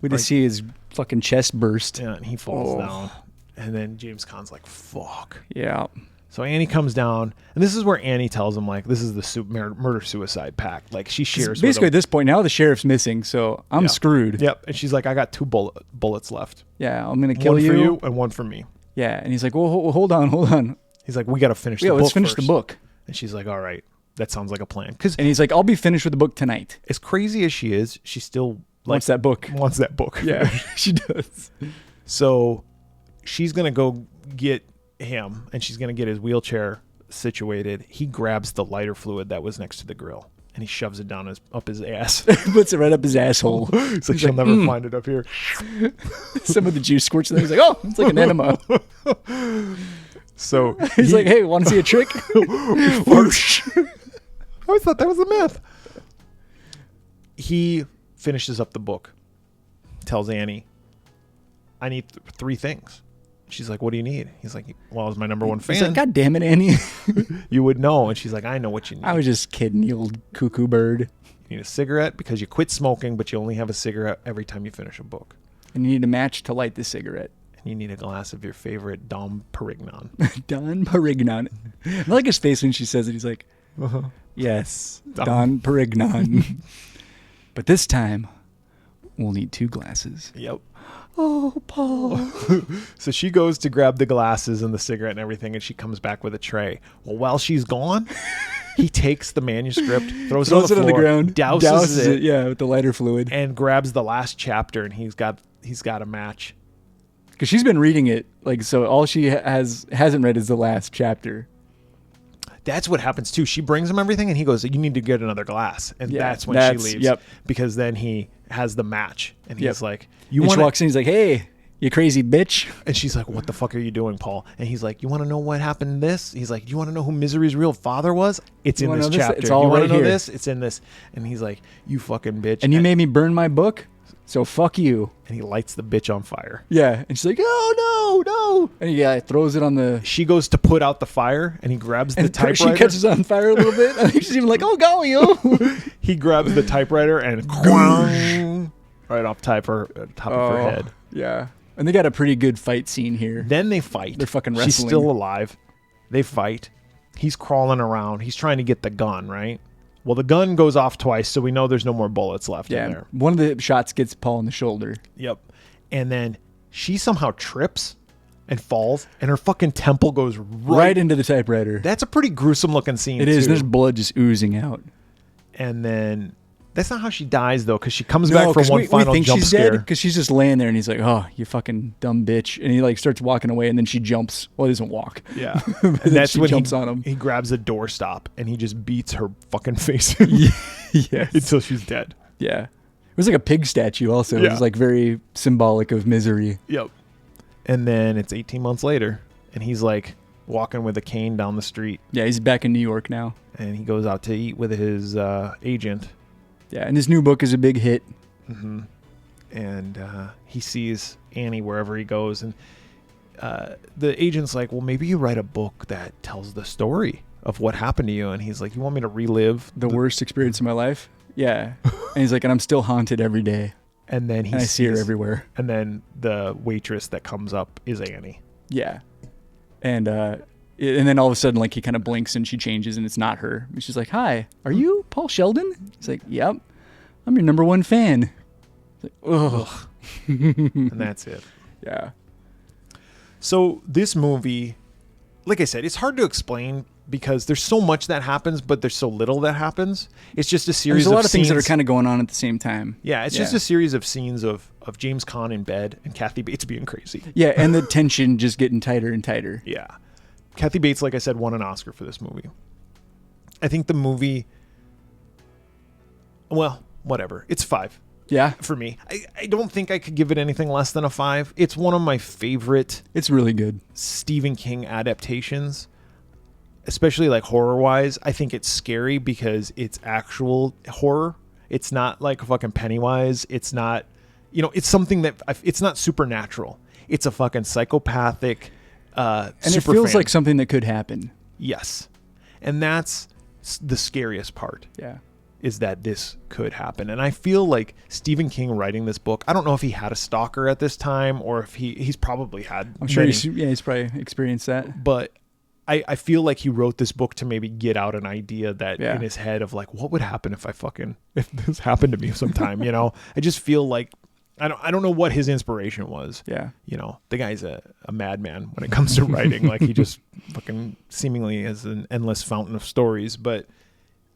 We just see his fucking chest burst. Yeah, and he falls Oh. down. And then James Caan's like, fuck. Yeah. So Annie comes down, and this is where Annie tells him, like, this is the murder-suicide pact. Like, she shares Basically, with at this point, now the sheriff's missing, so I'm Yeah. screwed. Yep. And she's like, I got two bullets left. Yeah, I'm going to kill One for you and one for me. Yeah, and he's like, well, hold on. He's like, we got to finish the Yeah, book let's finish first. the book. And she's like, all right, that sounds like a plan. Because And he's like, I'll be finished with the book tonight. as crazy as she is, she still Wants that book. Wants that book. Yeah, she does. So she's going to go get him, and she's going to get his wheelchair situated. He grabs the lighter fluid that was next to the grill, and he shoves it down up his ass. Puts it right up his asshole. It's like, she'll never find it up here. Some of the juice squirts in there. He's like, oh, it's like an enema. So He's like, hey, want to see a trick? Whoosh. I always thought that was a myth. He finishes up the book, tells Annie, I need three things. She's like, what do you need? He's like, well, I was my number one fan. He's like, God damn it, Annie. You would know. And she's like, I know what you need. I was just kidding, you old cuckoo bird. You need a cigarette because you quit smoking, but you only have a cigarette every time you finish a book. And you need a match to light the cigarette. And you need a glass of your favorite Dom Perignon. Don Perignon. I like his face when she says it. He's like, yes, Don Perignon. But this time, we'll need 2 glasses. Yep. Oh, Paul. So she goes to grab the glasses and the cigarette and everything, and she comes back with a tray. Well, while she's gone, he takes the manuscript, throws it on the ground, douses it, with the lighter fluid, and grabs the last chapter, and he's got a match. Because she's been reading it, like, so all she hasn't read is the last chapter. That's what happens too. She brings him everything, and he goes, "You need to get another glass," and that's when she leaves. Yep. Because then he has the match, and he's like, "You want?" She walks in, he's like, "Hey, you crazy bitch!" And she's like, "What the fuck are you doing, Paul?" And he's like, "You want to know what happened in this?" He's like, "You want to know who Misery's real father was? It's in this chapter. It's all you right know here. This? It's in this." And he's like, "You fucking bitch!" And you made me burn my book. So fuck you. And he lights the bitch on fire. Yeah. And she's like, oh, no. And he throws it on the... She goes to put out the fire, and he grabs the typewriter. She catches on fire a little bit. I think she's even like, oh, golly, oh. He grabs the typewriter and right off top of her head. Yeah. And they got a pretty good fight scene here. Then they fight. They're fucking wrestling. She's still alive. They fight. He's crawling around. He's trying to get the gun, right? Well, the gun goes off twice, so we know there's no more bullets left in there. One of the shots gets Paul in the shoulder. Yep. And then she somehow trips and falls, and her fucking temple goes right into the typewriter. That's a pretty gruesome looking scene. It is. There's blood just oozing out. And then that's not how she dies, though, because she comes back for one final jump scare. Because she's just laying there, and he's like, "Oh, you fucking dumb bitch!" And he like starts walking away, and then she jumps. Well, he doesn't walk. Yeah, and that's when jumps on him. He grabs a doorstop, and he just beats her fucking face yes. until she's dead. Yeah, it was like a pig statue. Also, it was like very symbolic of misery. Yep. And then it's 18 months later, and he's like walking with a cane down the street. Yeah, he's back in New York now, and he goes out to eat with his agent. Yeah, and his new book is a big hit. Mm-hmm. And he sees Annie wherever he goes. And the agent's like, well, maybe you write a book that tells the story of what happened to you. And he's like, you want me to relive the worst experience of my life? Yeah. And he's like, and I'm still haunted every day. And then I see her everywhere. And then the waitress that comes up is Annie. Yeah. And then all of a sudden, like, he kind of blinks and she changes and it's not her. And she's like, hi, are you Paul Sheldon? He's like, yep, I'm your number one fan. Like, ugh. And that's it. Yeah. So this movie, like I said, it's hard to explain because there's so much that happens, but there's so little that happens. It's just a series of There's a lot of scenes things that are kind of going on at the same time. Yeah, it's just a series of scenes of James Caan in bed and Kathy Bates being crazy. Yeah, and the tension just getting tighter and tighter. Yeah. Kathy Bates, like I said, won an Oscar for this movie. I think the movie, well, whatever. It's 5. Yeah. For me. I don't think I could give it anything less than a 5. It's one of my favorite. It's really good. Stephen King adaptations, especially like horror-wise. I think it's scary because it's actual horror. It's not like fucking Pennywise. It's not, it's something that, it's not supernatural. It's a fucking psychopathic and it feels fan. like something that could happen. Yes. And that's the scariest part. Yeah. Is that this could happen. And I feel like Stephen King writing this book, I don't know if he had a stalker at this time or if he's probably had. I'm sure he's probably experienced that. But I feel like he wrote this book to maybe get out an idea that in his head of like, what would happen if if this happened to me sometime, I just feel like, I don't know what his inspiration was. Yeah. The guy's a madman when it comes to writing. Like he just fucking seemingly is an endless fountain of stories. But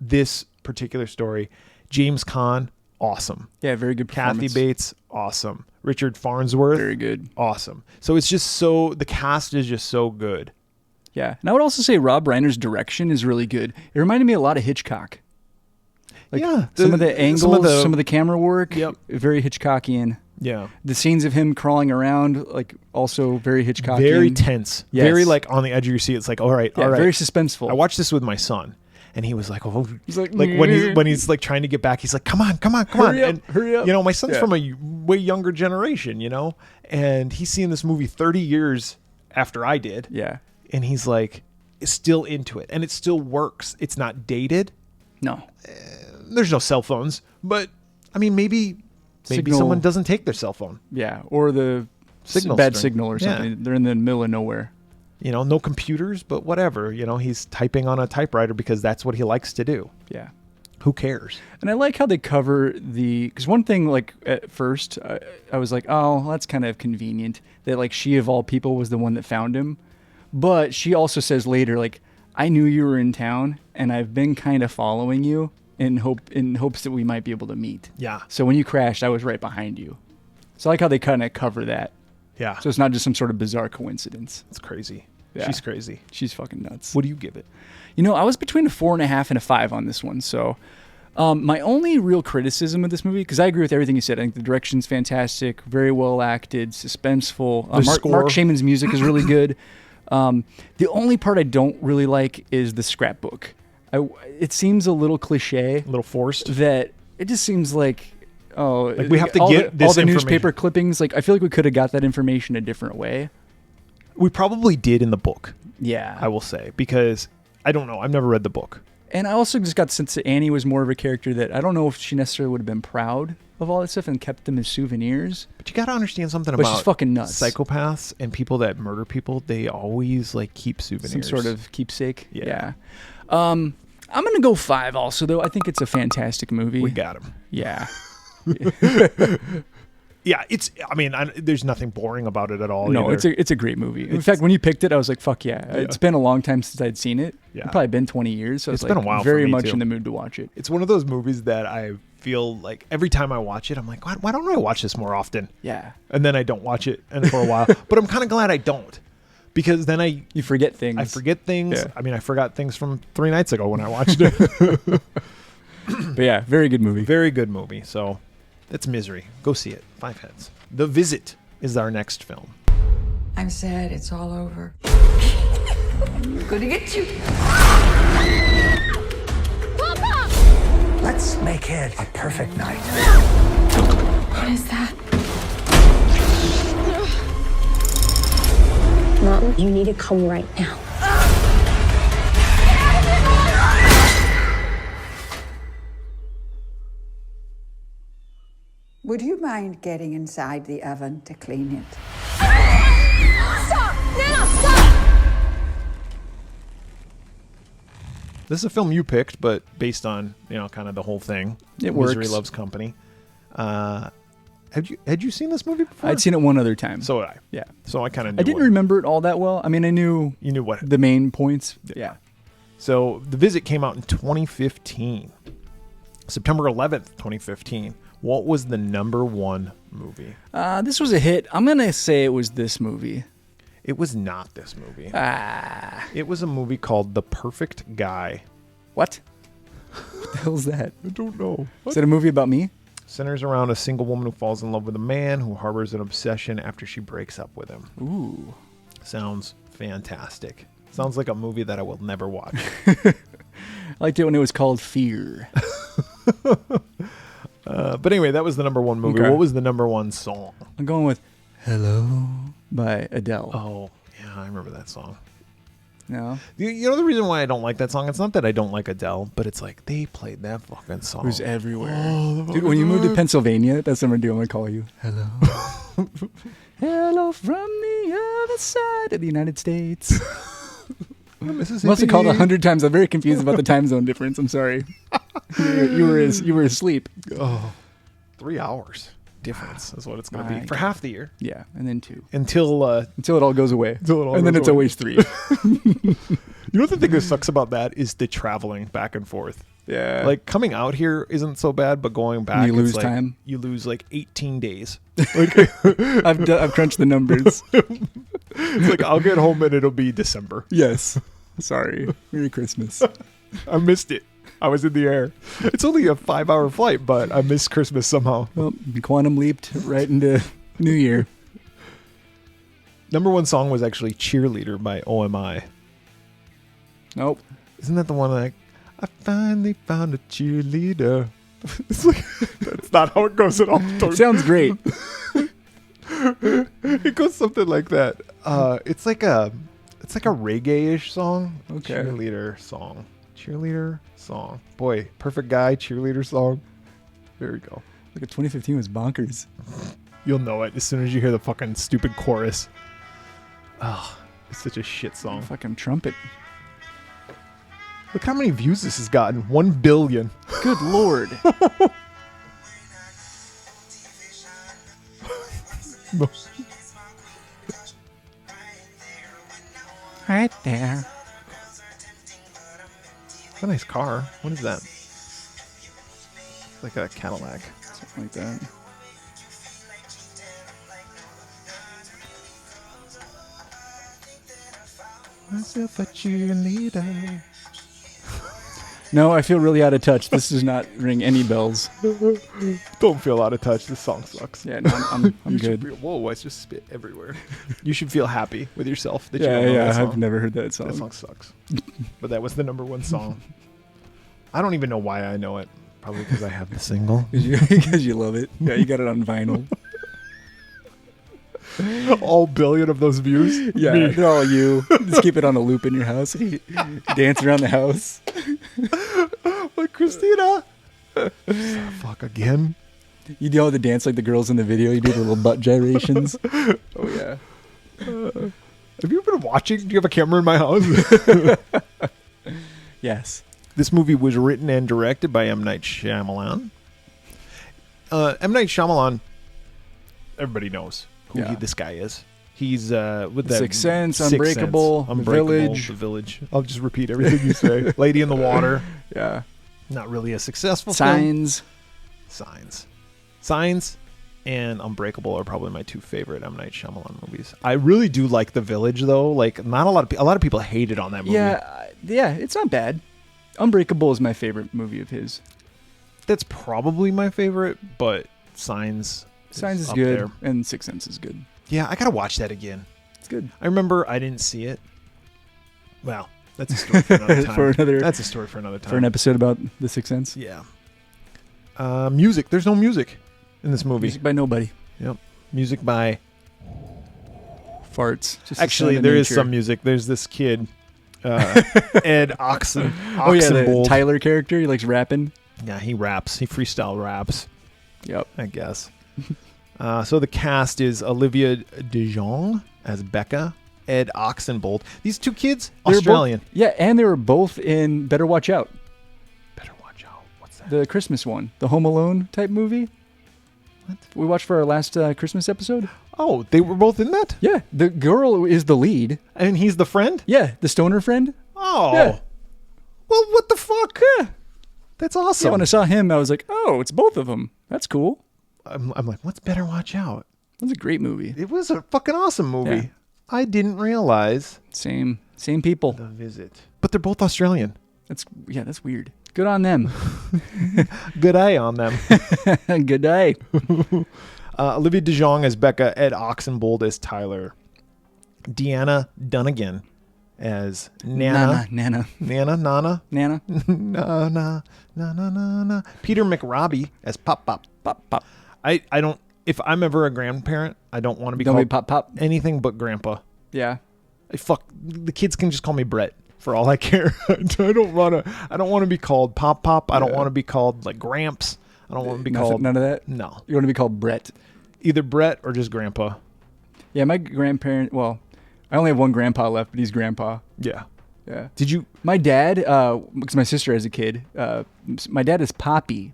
this particular story, James Caan, awesome. Yeah, very good performance. Kathy Bates, awesome. Richard Farnsworth, very good. Awesome. So it's just the cast is just so good. Yeah. And I would also say Rob Reiner's direction is really good. It reminded me a lot of Hitchcock. Like some of the angles, some of the camera work, very Hitchcockian. Yeah. The scenes of him crawling around, like also very Hitchcockian. Very tense. Yes. Very like on the edge of your seat. It's like, all right. Very suspenseful. I watched this with my son And he was like, oh, He's like when he's like trying to get back, he's like, come on. Hurry up, And, hurry up. you know, my son's from a way younger generation, you know, and he's seen this movie 30 years after I did. Yeah. And he's like, still into it. And it still works. It's not dated. No. There's no cell phones, but I mean, maybe someone doesn't take their cell phone. Yeah. Or the bad signal or something. Yeah. They're in the middle of nowhere. You know, no computers, but whatever. You know, he's typing on a typewriter because that's what he likes to do. Yeah. Who cares? And I like how they cover because one thing, like at first, I was like, oh, that's kind of convenient that like she of all people was the one that found him. But she also says later, like, I knew you were in town and I've been kind of following you in hopes that we might be able to meet. Yeah. So when you crashed, I was right behind you. So I like how they kind of cover that. Yeah. So it's not just some sort of bizarre coincidence. It's crazy. Yeah. She's crazy. She's fucking nuts. What do you give it? You know, I was between a 4.5 and a 5 on this one. So my only real criticism of this movie, because I agree with everything you said. I think the direction's fantastic, very well acted, suspenseful. Mark Shaman's music is really good. The only part I don't really like is the scrapbook. It seems a little cliche. A little forced. That it just seems like, like we have to get this all the newspaper clippings. Like I feel like we could have got that information a different way. We probably did in the book. Yeah. I will say, because I don't know. I've never read the book. And I also just got the sense that Annie was more of a character that I don't know if she necessarily would have been proud of all that stuff and kept them as souvenirs. But you got to understand something but about she's fucking nuts. Psychopaths and people that murder people. They always like keep souvenirs. Some sort of keepsake. Yeah. I'm going to go 5 also, though. I think it's a fantastic movie. We got him. Yeah. Yeah, there's nothing boring about it at all. No, either. it's a great movie. In fact, when you picked it, I was like, fuck yeah. It's been a long time since I'd seen it. Yeah. It's probably been 20 years. So it's been a while very for me much too. In the mood to watch it. It's one of those movies that I feel like every time I watch it, I'm like, why don't I watch this more often? Yeah. And then I don't watch it for a while. But I'm kind of glad I don't. Because then you forget things. I forget things. Yeah. I mean, I forgot things from 3 nights ago when I watched it. But yeah, very good movie. Very good movie. So it's Misery. Go see it. 5 heads. The Visit is our next film. I'm sad it's all over. I'm gonna get you. Papa! Let's make it a perfect night. What is that? Mom, you need to come right now. Would you mind getting inside the oven to clean it? Stop! Nana, stop! This is a film you picked, but based on, kind of the whole thing. It Misery works. Loves Company. Had you seen this movie before? I'd seen it one other time. So had I. Yeah. So I kind of knew. I didn't remember it all that well. I mean, I knew You knew what? the main points. Yeah. So The Visit came out in 2015. September 11th, 2015. What was the number 1 movie? This was a hit. I'm going to say it was this movie. It was not this movie. It It was a movie called The Perfect Guy. What? What the hell's that? I don't know. Is it a movie about me? Centers around a single woman who falls in love with a man who harbors an obsession after she breaks up with him. Ooh. Sounds fantastic. Sounds like a movie that I will never watch. I liked it when it was called Fear. But anyway, that was the number 1 movie. Okay. What was the number 1 song? I'm going with Hello by Adele. Oh, yeah, I remember that song. No? You know the reason why I don't like that song? It's not that I don't like Adele, but it's like they played that fucking song. It was everywhere. Dude, when you move to Pennsylvania, that's what I'm going to do. I'm going to call you. Hello. Hello from the other side of the United States. Mississippi. Must have called 100 times. I'm very confused about the time zone difference. I'm sorry. You were asleep. Oh, 3 hours difference is what it's going to be for half the year. Yeah, and then 2 Until it all goes away. and then it's always 3. You know the thing that sucks about that is the traveling back and forth. Yeah, Like coming out here isn't so bad, but going back, You lose it's like, time. You lose like 18 days. I've crunched the numbers. It's like I'll get home and it'll be December. Yes. Sorry. Merry Christmas. I missed it. I was in the air. It's only a 5-hour flight, but I missed Christmas somehow. Well, quantum leaped right into New Year. Number 1 song was actually Cheerleader by OMI. Nope. Isn't that the one that I finally found a cheerleader. It's like, that's not how it goes at all. It sounds great. It goes something like that. It's like a reggae-ish song. Okay. Cheerleader song. Boy, perfect guy, cheerleader song. There we go. Like 2015 was bonkers. You'll know it as soon as you hear the fucking stupid chorus. Oh, it's such a shit song. Fucking trumpet. Look how many views this has gotten. 1 billion. Good lord. No. Right there. It's a nice car. What is that? It's like a Cadillac. Something like that. Myself a cheerleader. No, I feel really out of touch. This does not ring any bells. Don't feel out of touch. This song sucks. Yeah, no, I'm You should good. whoa, I just spit everywhere. You should feel happy with yourself that you don't know Yeah, that song. I've never heard that song. That song sucks. But that was the #1 song. I don't even know why I know it. Probably because I have the single. Because you love it. Yeah, you got it on vinyl. All billion of those views. Yeah, Me. they're all you. Just keep it on a loop in your house. You dance around the house. Like Christina. Fuck again. You know the dance like the girls in the video. You do the little butt gyrations. Oh yeah. Have you been watching? Do you have a camera in my house? Yes. This movie was written and directed by M. Night Shyamalan. M. Night Shyamalan, everybody knows who this guy is. He's with that Sixth Sense, Sixth Unbreakable, Sense, The Village. The Village. I'll just repeat everything you say. Lady in the Water. Yeah. Not really a successful film. Signs and Unbreakable are probably my 2 favorite M. Night Shyamalan movies. I really do like The Village though. Like not a lot of people hated on that movie. Yeah, it's not bad. Unbreakable is my favorite movie of his. That's probably my favorite, but Signs is up good, there. and Sixth Sense is good. Yeah, I gotta watch that again. It's good. I remember I didn't see it. Well, that's a story for another time. That's a story for another time. For an episode about the Sixth Sense. Yeah. Music. There's no music in this movie. Music by nobody. Yep. Music by farts. Just actually, there is some music. There's this kid, Ed Oxen. Oh yeah, the Tyler character. He likes rapping. Yeah, he raps. He freestyle raps. Yep. I guess. So the cast is Olivia DeJonge as Becca, Ed Oxenbould. These 2 kids, Australian. And they were both in Better Watch Out. Better Watch Out. What's that? The Christmas one. The Home Alone type movie. What? We watched for our last Christmas episode. Oh, they were both in that? Yeah. The girl is the lead. And he's the friend? Yeah. The stoner friend. Oh. Yeah. Well, what the fuck? Yeah. That's awesome. Yeah, when I saw him, I was like, oh, it's both of them. That's cool. I'm like, what's Better Watch Out? That's a great movie. It was a fucking awesome movie. Yeah. I didn't realize. Same people. The Visit. But they're both Australian. That's weird. Good on them. Good eye on them. Good day. Olivia DeJonge as Becca, Ed Oxenbould as Tyler, Deanna Dunnigan as Nana. Nana. Peter McRobbie as Pop. I don't. If I'm ever a grandparent, I don't want to be called Pop. anything but Grandpa. Yeah. Fuck. The kids can just call me Brett for all I care. I don't want to be called Pop. I don't want to be called like Gramps. I don't want to be called none of that. No. You want to be called Brett. Either Brett or just Grandpa. Yeah, my grandparent. Well, I only have one grandpa left, but he's Grandpa. Yeah. Yeah. Did you? My dad, because my sister has a kid. My dad is Poppy.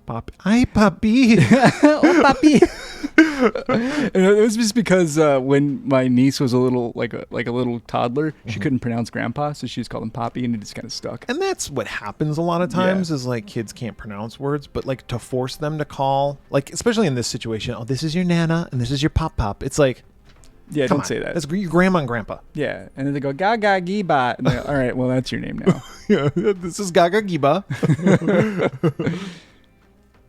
Poppy. Hi, Poppy. Oh, Poppy. And it was just because when my niece was a little like a little toddler, she couldn't pronounce Grandpa, so she just called him Poppy, and it just kind of stuck. And that's what happens a lot of times is like kids can't pronounce words, but like to force them to call, like especially in this situation, oh, this is your Nana and this is your Pop. It's like, yeah, don't say that. That's your grandma and grandpa. Yeah, and then they go Gaga Giba, and they go, all right, well that's your name now. Yeah, this is Gaga Giba.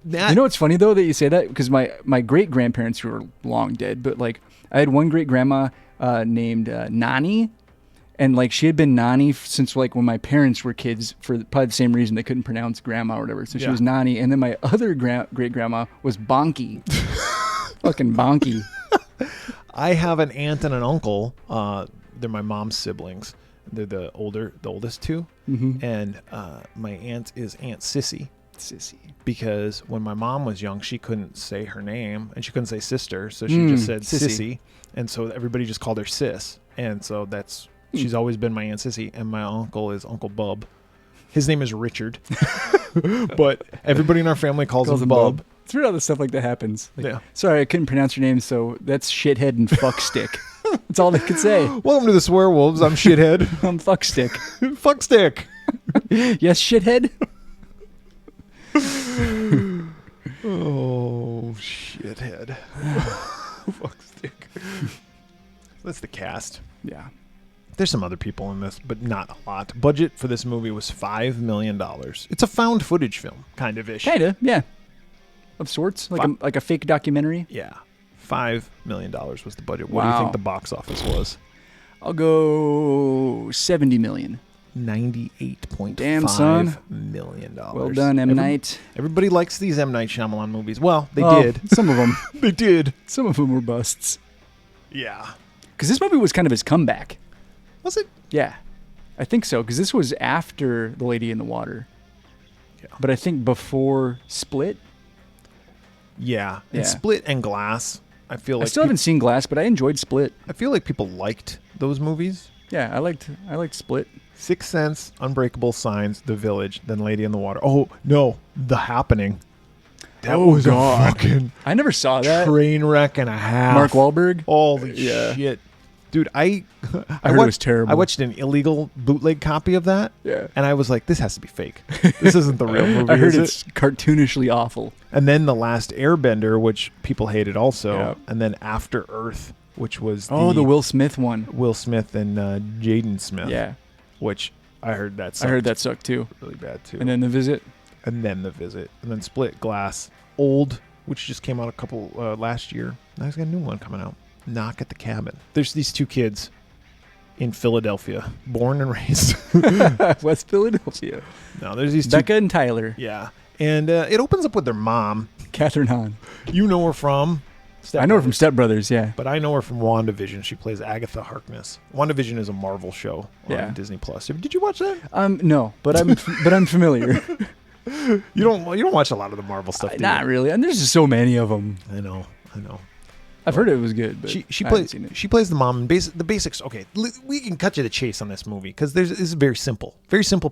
You know what's funny though that you say that, because my great grandparents who are long dead, but like I had one great grandma named Nani, And like she had been Nani since like when my parents were kids for probably the same reason they couldn't pronounce grandma or whatever. So she was Nani. And then my other great grandma was Bonky. Fucking Bonky. I have an aunt and an uncle. They're my mom's siblings. They're the oldest two. Mm-hmm. And my aunt is Aunt Sissy. Because when my mom was young, she couldn't say her name and she couldn't say sister, so she just said Sissy. And so everybody just called her Sis. And so she's always been my Aunt Sissy. And my uncle is Uncle Bub. His name is Richard, but everybody in our family calls him Bub. It's weird how the stuff like that happens. Like, yeah. Sorry, I couldn't pronounce your name, so that's shithead and fuckstick. That's all they could say. Welcome to the Swearwolves. I'm shithead. I'm fuckstick. Fuckstick. Yes, shithead. Oh, shithead. Fuckstick. That's the cast. Yeah. There's some other people in this, but not a lot. Budget for this movie was $5 million. It's a found footage film, kind of ish. Kind of, yeah. Of sorts, like a fake documentary. Yeah. $5 million was the budget. What do you think the box office was? I'll go 70 million. $98.5 million. Well done, M. Night. Everybody likes these M. Night Shyamalan movies. Well, they did. Some of them. They did. Some of them were busts. Yeah. Because this movie was kind of his comeback. Was it? Yeah. I think so, because this was after The Lady in the Water. Yeah. But I think before Split. Yeah. And Split and Glass, I feel like... I still haven't seen Glass, but I enjoyed Split. I feel like people liked those movies. Yeah, I liked Split. Sixth Sense, Unbreakable Signs, The Village, then Lady in the Water. Oh, no. The Happening. That was a fucking... I never saw that. Train wreck and a half. Mark Wahlberg? Holy shit. Dude, I heard it was terrible. I watched an illegal bootleg copy of that. Yeah. And I was like, this has to be fake. This isn't the real movie. I heard it's cartoonishly awful. And then The Last Airbender, which people hated also. Yeah. And then After Earth, which was the Will Smith one. Will Smith and Jaden Smith. Yeah. Which I heard that sucked. I heard that sucked too. Really bad too. And then The Visit. And then Split, Glass, Old, which just came out a couple last year. Now he's got a new one coming out. Knock at the Cabin. There's these two kids in Philadelphia, born and raised. West Philadelphia. No, there's these two. Becca and Tyler. Yeah. And it opens up with their mom. Catherine Hahn. You know her from? I know her from Step Brothers, yeah. But I know her from WandaVision. She plays Agatha Harkness. WandaVision is a Marvel show on Disney Plus. Did you watch that? No, but I'm familiar. You don't watch a lot of the Marvel stuff, do you? Not really. And there's just so many of them. I know. I've heard it was good, but she I plays haven't seen it. She plays the mom. And the basics. Okay, we can cut you the chase on this movie because this is very simple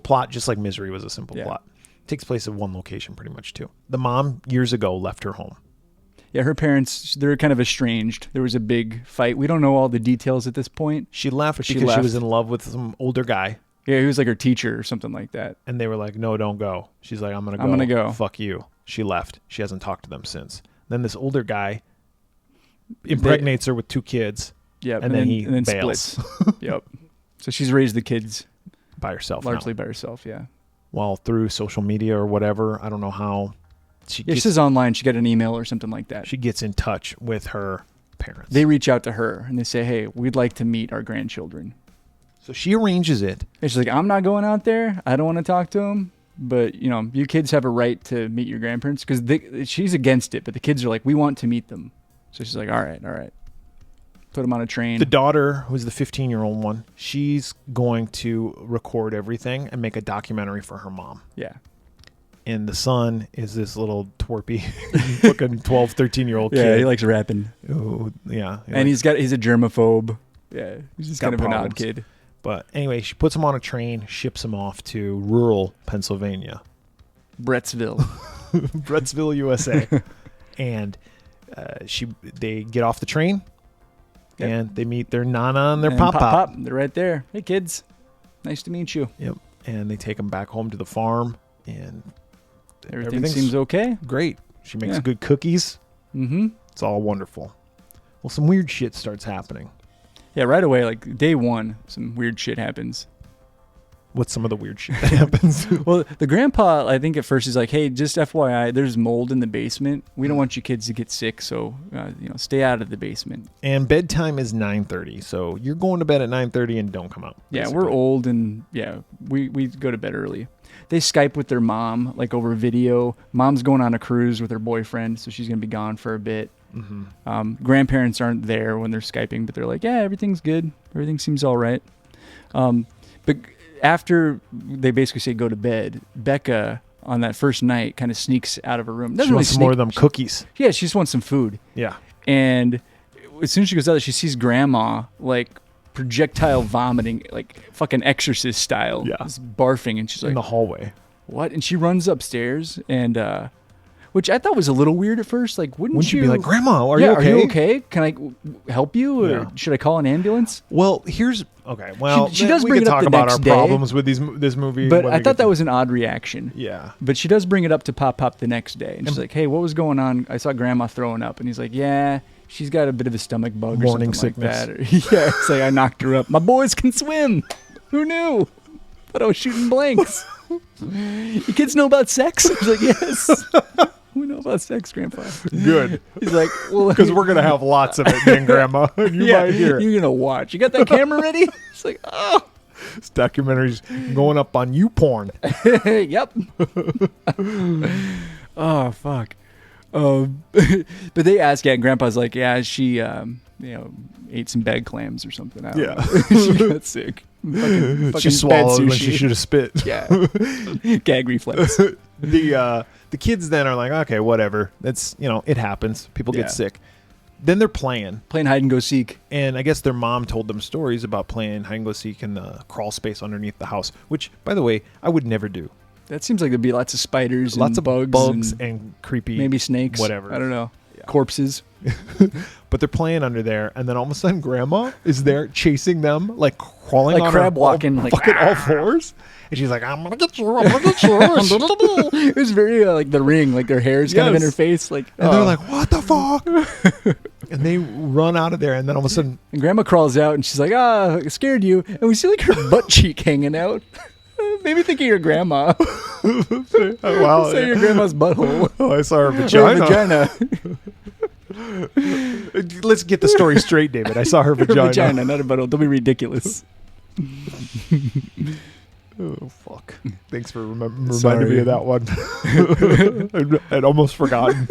plot, just like Misery was a simple plot. Takes place at one location, pretty much too. The mom years ago left her home. Yeah, her parents, they're kind of estranged. There was a big fight. We don't know all the details at this point. She left because she was in love with some older guy. Yeah, he was like her teacher or something like that. And they were like, no, don't go. She's like, I'm going to go. Fuck you. She left. She hasn't talked to them since. Then this older guy impregnates her with two kids. Yeah, and then he bails. Splits. Yep. So she's raised the kids by herself. Largely by herself, yeah. Well, through social media or whatever. I don't know how. She says online she got an email or something like that. She gets in touch with her parents. They reach out to her and they say, hey, we'd like to meet our grandchildren. So she arranges it. And she's like, I'm not going out there. I don't want to talk to them. But, you kids have a right to meet your grandparents. Because she's against it. But the kids are like, we want to meet them. So she's like, all right. Put them on a train. The daughter, who's the 15-year-old one, she's going to record everything and make a documentary for her mom. Yeah. And the son is this little twerpy fucking 12, 13-year-old kid. Yeah, he likes rapping. Oh, yeah. And he's a germaphobe. Yeah, he's just kind of an odd kid. But anyway, she puts him on a train, ships him off to rural Pennsylvania. Brettsville, USA. And they get off the train, and they meet their nana and their pop-pop. They're right there. Hey, kids. Nice to meet you. Yep. And they take them back home to the farm, and everything seems okay. Great. She makes good cookies. Mm-hmm. It's all wonderful. Well, some weird shit starts happening. Yeah, right away, like day one, some weird shit happens. What's some of the weird shit that happens? Well, the grandpa, I think at first he's like, hey, just FYI, there's mold in the basement. We don't want you kids to get sick, so stay out of the basement. And bedtime is 9:30, so you're going to bed at 9:30 and don't come out. Yeah, basically. we're old, and we go to bed early. They Skype with their mom, like over video. Mom's going on a cruise with her boyfriend, so she's going to be gone for a bit. Mm-hmm. Grandparents aren't there when they're Skyping, but they're like, yeah, everything's good. Everything seems all right. But after they basically say go to bed, Becca, on that first night, kind of sneaks out of her room. She wants some more of them cookies. Yeah, she just wants some food. Yeah. And as soon as she goes out there, she sees Grandma, like, projectile vomiting, like fucking Exorcist style. Yeah. Just barfing, and she's like... in the hallway. What? And she runs upstairs, and... which I thought was a little weird at first. Like, wouldn't you be like, Grandma, are you okay? Are you okay? Can I help you? Or should I call an ambulance? Well, here's... Okay, well, she does bring we it can up talk the about next our day, problems with this movie. But I thought that was an odd reaction. Yeah. But she does bring it up to Pop the next day. And she's like, hey, what was going on? I saw Grandma throwing up. And he's like, yeah, she's got a bit of a stomach bug or something sickness. like that. Yeah, it's like, I knocked her up. My boys can swim. Who knew? Thought I was shooting blanks. You kids know about sex? He's like, yes. We know about sex, Grandpa. Good. He's like, well, because we're gonna have lots of it, then, Grandma. You might hear it. You're gonna watch. You got that camera ready? It's like, oh, this documentary's going up on YouPorn. Yep. Oh fuck. But they ask, and Grandpa's like, yeah, she, ate some bag clams or something. I don't know. She got sick. She swallowed when she should have spit. Yeah. Gag reflex. The kids then are like, okay, whatever. That's, it happens. People get sick. Then they're playing hide and go seek. And I guess their mom told them stories about playing hide and go seek in the crawl space underneath the house, which, by the way, I would never do. That seems like there'd be lots of spiders, lots and of bugs and creepy, maybe snakes, whatever. I don't know, corpses. But they're playing under there, and then all of a sudden, Grandma is there chasing them, like crawling, like on crab her walking, like fucking all fours. And she's like, I'm gonna get you, I'm gonna get you. It was very like The Ring, like their hair's kind of in her face, like. And they're like, what the fuck? And they run out of there, and then all of a sudden, and Grandma crawls out, and she's like, I scared you. And we see like her butt cheek hanging out. Maybe think of your grandma. Wow, say your grandma's butthole. Oh, I saw her vagina. Let's get the story straight, David. I saw her vagina. Her vagina, not a butthole. Don't be ridiculous. Oh, fuck. Thanks for reminding me of that one. I'd almost forgotten.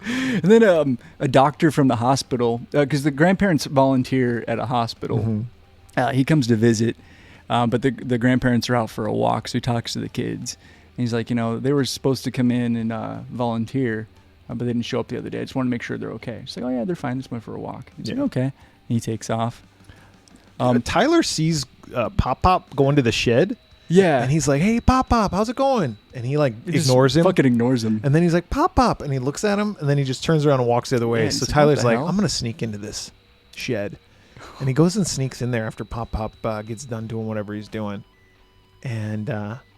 And then a doctor from the hospital, because the grandparents volunteer at a hospital. Mm-hmm. He comes to visit, but the grandparents are out for a walk, so he talks to the kids. And he's like, they were supposed to come in and volunteer, but they didn't show up the other day. I just want to make sure they're okay. She's like, oh, yeah, they're fine. Just went for a walk. He's like, okay. And he takes off. Tyler sees Pop going to the shed. Yeah. And he's like, hey, Pop, how's it going? And he ignores him. Fucking ignores him. And then he's like, Pop. And he looks at him, and then he just turns around and walks the other way. Yeah, so Tyler's like, hell? I'm going to sneak into this shed. And he goes and sneaks in there after Pop gets done doing whatever he's doing. And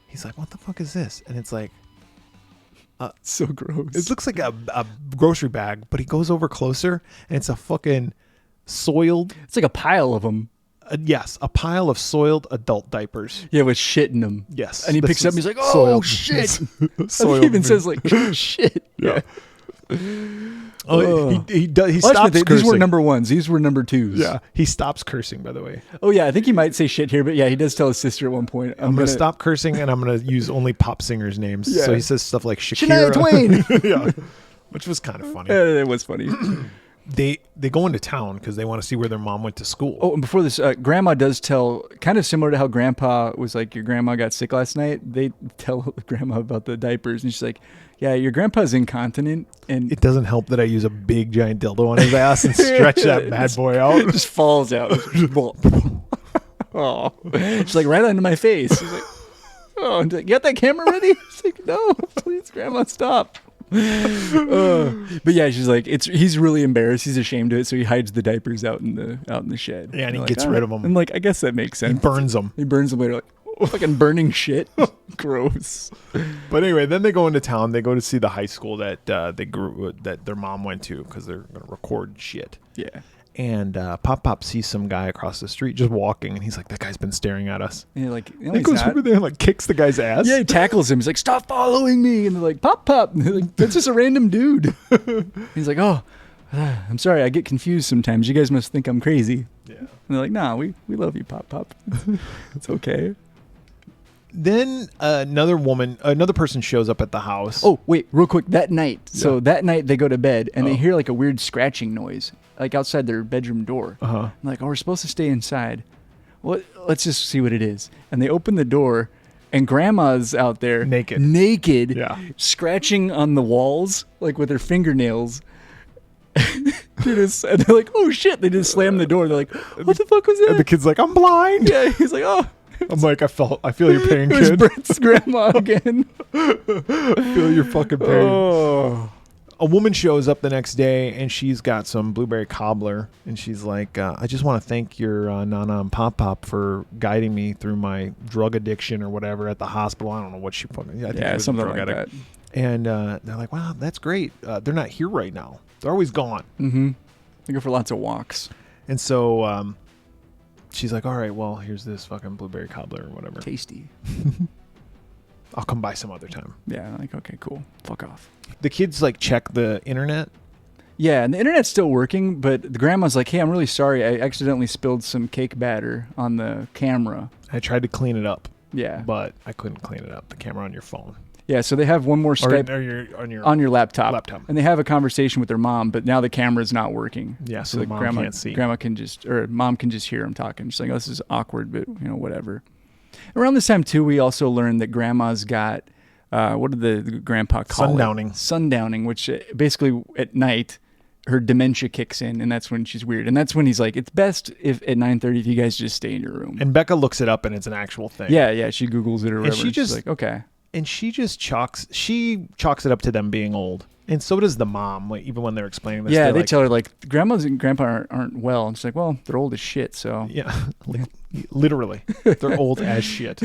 he's like, what the fuck is this? And it's like, so gross. It looks like a grocery bag, but he goes over closer, and it's a fucking soiled. It's like a pile of them. Yes, a pile of soiled adult diapers. Yeah, with shit in them. Yes. And he picks up and he's like, oh, shit. Soiled. He even says like, shit. Yeah. He stops cursing. These were number ones. These were number twos. Yeah. He stops cursing, by the way. Oh, yeah. I think he might say shit here, but yeah, he does tell his sister at one point. I'm going to stop cursing, and I'm going to use only pop singers' names. Yeah. So he says stuff like Shania Twain. Yeah. Which was kind of funny. It was funny. They go into town because they want to see where their mom went to school. Oh, and before this, Grandma does tell, kind of similar to how Grandpa was like, your grandma got sick last night. They tell Grandma about the diapers, and she's like, yeah, your grandpa's incontinent. And it doesn't help that I use a big giant dildo on his ass and stretch that bad boy out. It just falls out. Oh, she's like, right under my face. She's like, oh, and like, you got that camera ready? She's like, no, please, Grandma, stop. But yeah, she's like, he's really embarrassed. He's ashamed of it, so he hides the diapers out in the shed. Yeah, and he gets rid of them. I'm like, I guess that makes sense. He burns them. Later, like, fucking burning shit. Gross. But anyway, then they go into town. They go to see the high school that that their mom went to because they're gonna record shit. Yeah. And Pop sees some guy across the street just walking, and he's like, "That guy's been staring at us." And you're like, no, He he's goes not. over there and like kicks the guy's ass. Yeah, he tackles him. He's like, "Stop following me!" And they're like, "Pop." And they're like, "That's just a random dude." He's like, "Oh, I'm sorry. I get confused sometimes. You guys must think I'm crazy." Yeah. And they're like, "Nah, we love you, Pop. It's okay." Then another person shows up at the house. Oh, wait, real quick. That night. So Yeah. that night they go to bed and they hear like a weird scratching noise, like outside their bedroom door. I'm like, "Oh, we're supposed to stay inside. Well, let's just see what it is." And they open the door, and Grandma's out there naked, Yeah. scratching on the walls like with her fingernails. And they're like, "Oh shit!" They just slam the door. They're like, "What the fuck was that?" And the kid's like, "I'm blind." Yeah, he's like, "Oh." I'm like, I feel your pain, It was kid. Brett's grandma again. Feel your fucking pain. Oh. A woman shows up the next day, and she's got some blueberry cobbler, and she's like, "I just want to thank your Nana and Pop for guiding me through my drug addiction or whatever at the hospital." I don't know what she fucking. I think it was a something drug like addict. that. And they're like, "Wow, that's great. They're not here right now. They're always gone." Mm-hmm. They go for lots of walks. And so she's like, "All right, well, here's this fucking blueberry cobbler or whatever. Tasty. I'll come by some other time." Yeah, like, okay, cool. Fuck off. The kids like check the internet. Yeah, and the internet's still working, but the grandma's like, "Hey, I'm really sorry. I accidentally spilled some cake batter on the camera." I tried to clean it up. Yeah. But I couldn't clean it up. The camera on your phone. Yeah, so they have one more Skype on your laptop. And they have a conversation with their mom, but now the camera's not working. Yeah, so the mom can't see. Mom can just hear them talking. She's like, "Oh, this is awkward, but whatever." Around this time too, we also learned that grandma's got what did the grandpa call Sundowning. it? Sundowning, which basically at night her dementia kicks in, and that's when she's weird. And that's when he's like, "It's best if at 9:30 if you guys just stay in your room." And Becca looks it up, and it's an actual thing. Yeah, she Googles it or whatever. And she's like, okay. And she just chalks it up to them being old. And so does the mom, like, even when they're explaining this. Yeah, they like, tell her, like, grandmas and grandpa aren't well. And she's like, "Well, they're old as shit, so." Yeah, literally. They're old as shit.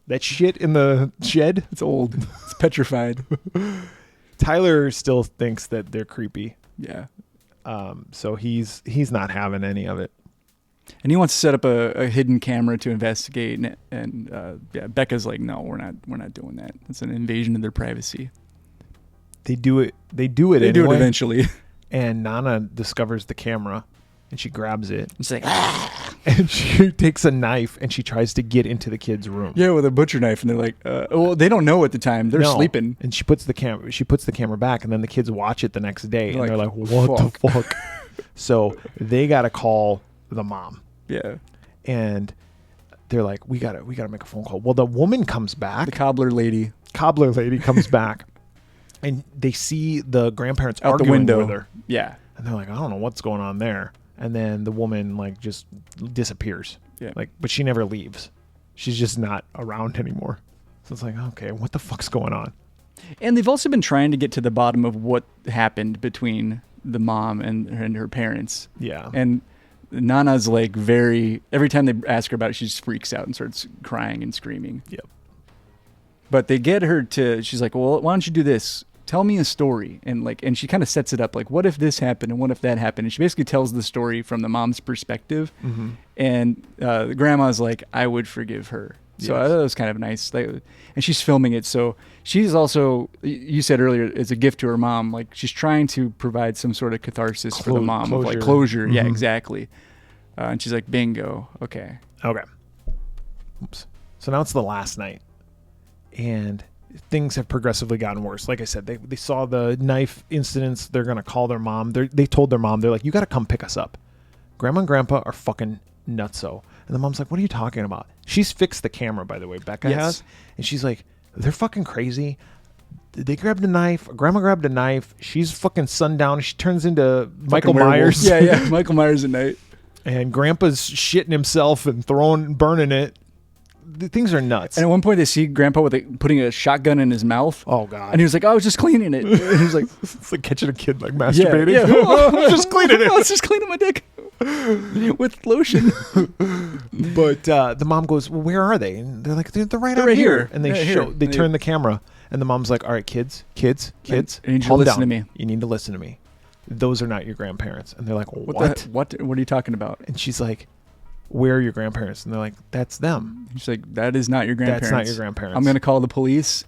That shit in the shed? It's old. It's petrified. Tyler still thinks that they're creepy. Yeah. So he's not having any of it. And he wants to set up a hidden camera to investigate, and Becca's like, "No, we're not doing that. It's an invasion of their privacy." They do it They do it anyway, eventually. And Nana discovers the camera, and she grabs it. It's like, ah! And she takes a knife, and she tries to get into the kid's room. Yeah, with a butcher knife, and they're like, well, they don't know at the time. They're sleeping. And she puts the camera back, and then the kids watch it the next day, and they're like, "What fuck. the fuck?" So they got to call the mom. Yeah. And they're like, we gotta make a phone call. Well, the woman comes back. The cobbler lady comes back, and they see the grandparents out arguing the window with her. Yeah. And they're like, "I don't know what's going on there." And then the woman like just disappears. Yeah. Like, but she never leaves. She's just not around anymore. So it's like, okay, what the fuck's going on? And they've also been trying to get to the bottom of what happened between the mom and her parents. Yeah. And Nana's like every time they ask her about it, she just freaks out and starts crying and screaming. Yep. But they get her she's like, "Well, why don't you do this? Tell me a story." And she kind of sets it up like, what if this happened and what if that happened? And she basically tells the story from the mom's perspective. Mm-hmm. And the grandma's like, "I would forgive her." So I thought it was kind of nice. And she's filming it. So she's also, you said earlier, it's a gift to her mom. Like, she's trying to provide some sort of catharsis for the mom. Of like closure. Mm-hmm. Yeah, exactly. And she's like, "Bingo. Okay." Oops. So now it's the last night. And things have progressively gotten worse. Like I said, they saw the knife incidents. They're going to call their mom. They told their mom, they're like, "You got to come pick us up. Grandma and Grandpa are fucking nutso." And the mom's like, "What are you talking about?" She's fixed the camera, by the way, Becca has. And she's like, "They're fucking crazy. They grabbed a knife. Grandma grabbed a knife. She's fucking sundown. She turns into Michael Myers." Yeah. Michael Myers at night. And Grandpa's shitting himself and burning it. The things are nuts. And at one point they see Grandpa putting a shotgun in his mouth. Oh, God. And he was like, "I was just cleaning it." And he was like, it's like catching a kid like masturbating. Yeah. I was just cleaning it. I was just cleaning my dick with lotion. But the mom goes, "Well, where are they?" And they're like, "They're right out right here." here. And they Here. turn the camera, and the mom's like, "All right, kids, I need you to calm listen down. to me." You need to listen to me. those are not your grandparents. And they're like, what? What are you talking about? And she's like, where are your grandparents? And they're like, that's them. She's like, that is not your grandparents. That's not your grandparents. I'm going to call the police.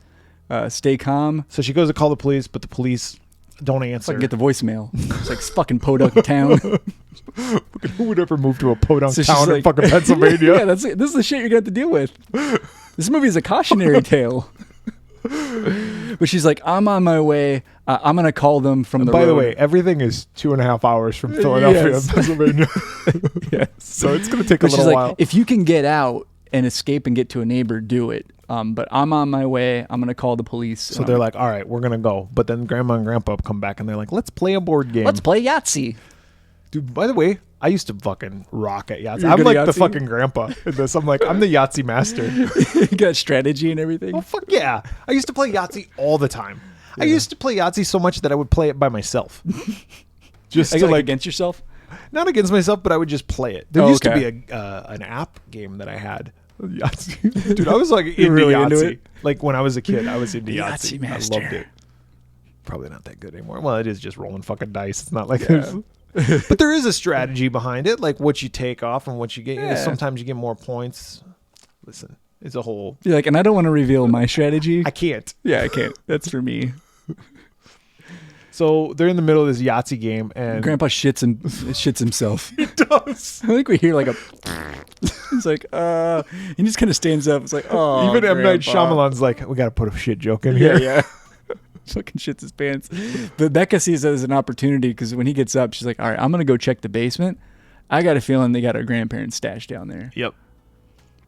Stay calm. So she goes to call the police, but the police don't answer. Get the voicemail. It's like, it's fucking podunk town. Who would ever move to a podunk town in fucking Pennsylvania? Yeah, this is the shit you're going to have to deal with. This movie is a cautionary tale. But she's like, I'm on my way. I'm going to call them from the road. By the way, everything is 2.5 hours from Philadelphia, Pennsylvania. Yes. So it's going to take a little while. If you can get out and escape and get to a neighbor, do it. But I'm on my way. I'm going to call the police. So they're like, all right, we're going to go. But then Grandma and Grandpa come back and they're like, let's play a board game. Let's play Yahtzee. Dude, by the way, I used to fucking rock at Yahtzee. I'm like the fucking grandpa in this. I'm the Yahtzee master. You got strategy and everything? Oh, fuck yeah. I used to play Yahtzee all the time. Yeah. I used to play Yahtzee so much that I would play it by myself. Just to against yourself? Not against myself, but I would just play it. There used to be an app game that I had. Yahtzee. Dude, I was like into really Yahtzee. Into it? Like when I was a kid, I was into Yahtzee Yahtzee. master. I loved it. Probably not that good anymore. Well, it is just rolling fucking dice. It's not like but there is a strategy behind it, like what you take off and what you get. Yeah. Sometimes you get more points. Listen, it's a whole... You're like, and I don't want to reveal my strategy. I can't. Yeah, I can't. That's for me. So they're in the middle of this Yahtzee game, and Grandpa shits himself. He does. I think we hear like a... It's like, he just kind of stands up. It's like, oh, even M. Night Shyamalan's like, we got to put a shit joke in here. Yeah. Fucking shits his pants. But Becca sees it as an opportunity because when he gets up, she's like, all right, I'm going to go check the basement. I got a feeling they got our grandparents stashed down there. Yep.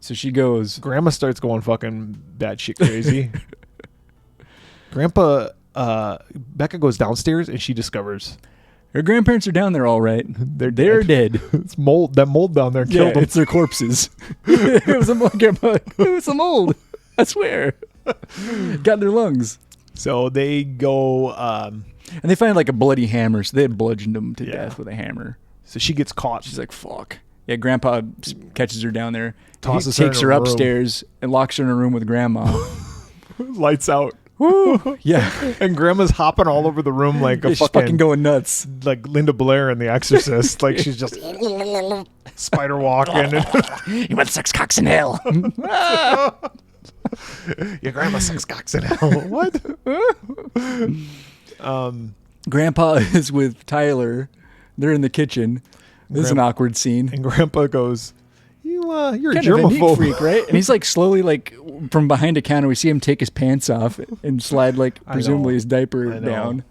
So she goes. Grandma starts going fucking batshit crazy. Becca goes downstairs and she discovers her grandparents are down there all right. They're dead. It's mold. That mold down there killed them. It's their corpses. It was a mold. It was a mold. I swear. Got their lungs. So they go, and they find like a bloody hammer. So they had bludgeoned him to death with a hammer. So she gets caught. She's like, "Fuck." Yeah, Grandpa catches her down there, takes her upstairs, and locks her in a room with Grandma. Lights out. Woo. Yeah, and Grandma's hopping all over the room like a she's fucking going nuts, like Linda Blair in The Exorcist. Like she's just spider walking. You want sex cocks in hell? Your grandma sucks cocks in hell. What? Grandpa is with Tyler. They're in the kitchen. This is an awkward scene. And Grandpa goes, you're kind a germaphobe freak, right? And he's like slowly, like from behind a counter, we see him take his pants off and slide like presumably his diaper down.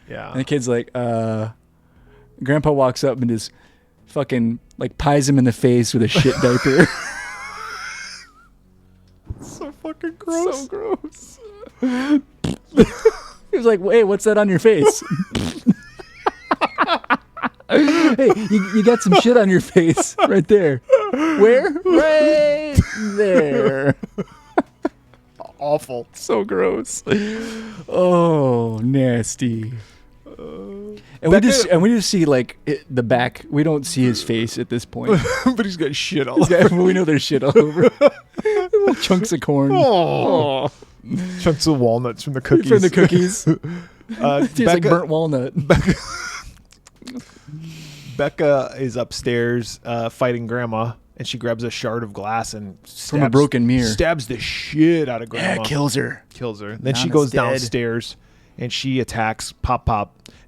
Yeah. And the kid's like, Grandpa walks up and just fucking like pies him in the face with a shit diaper. So fucking gross. So gross. He was like, "Hey, what's that on your face?" Hey, you got some shit on your face right there. Where? Right there. Awful. So gross. Oh, nasty. And we just see like the back. We don't see his face at this point. But he's got shit all over. We know there's shit all over. Little chunks of corn. Oh. Chunks of walnuts from the cookies. From the cookies. Tastes like burnt walnut. Becca is upstairs fighting Grandma, and she grabs a shard of glass and from a broken mirror stabs the shit out of Grandma. Yeah, kills her. Then she goes downstairs and she attacks Pop,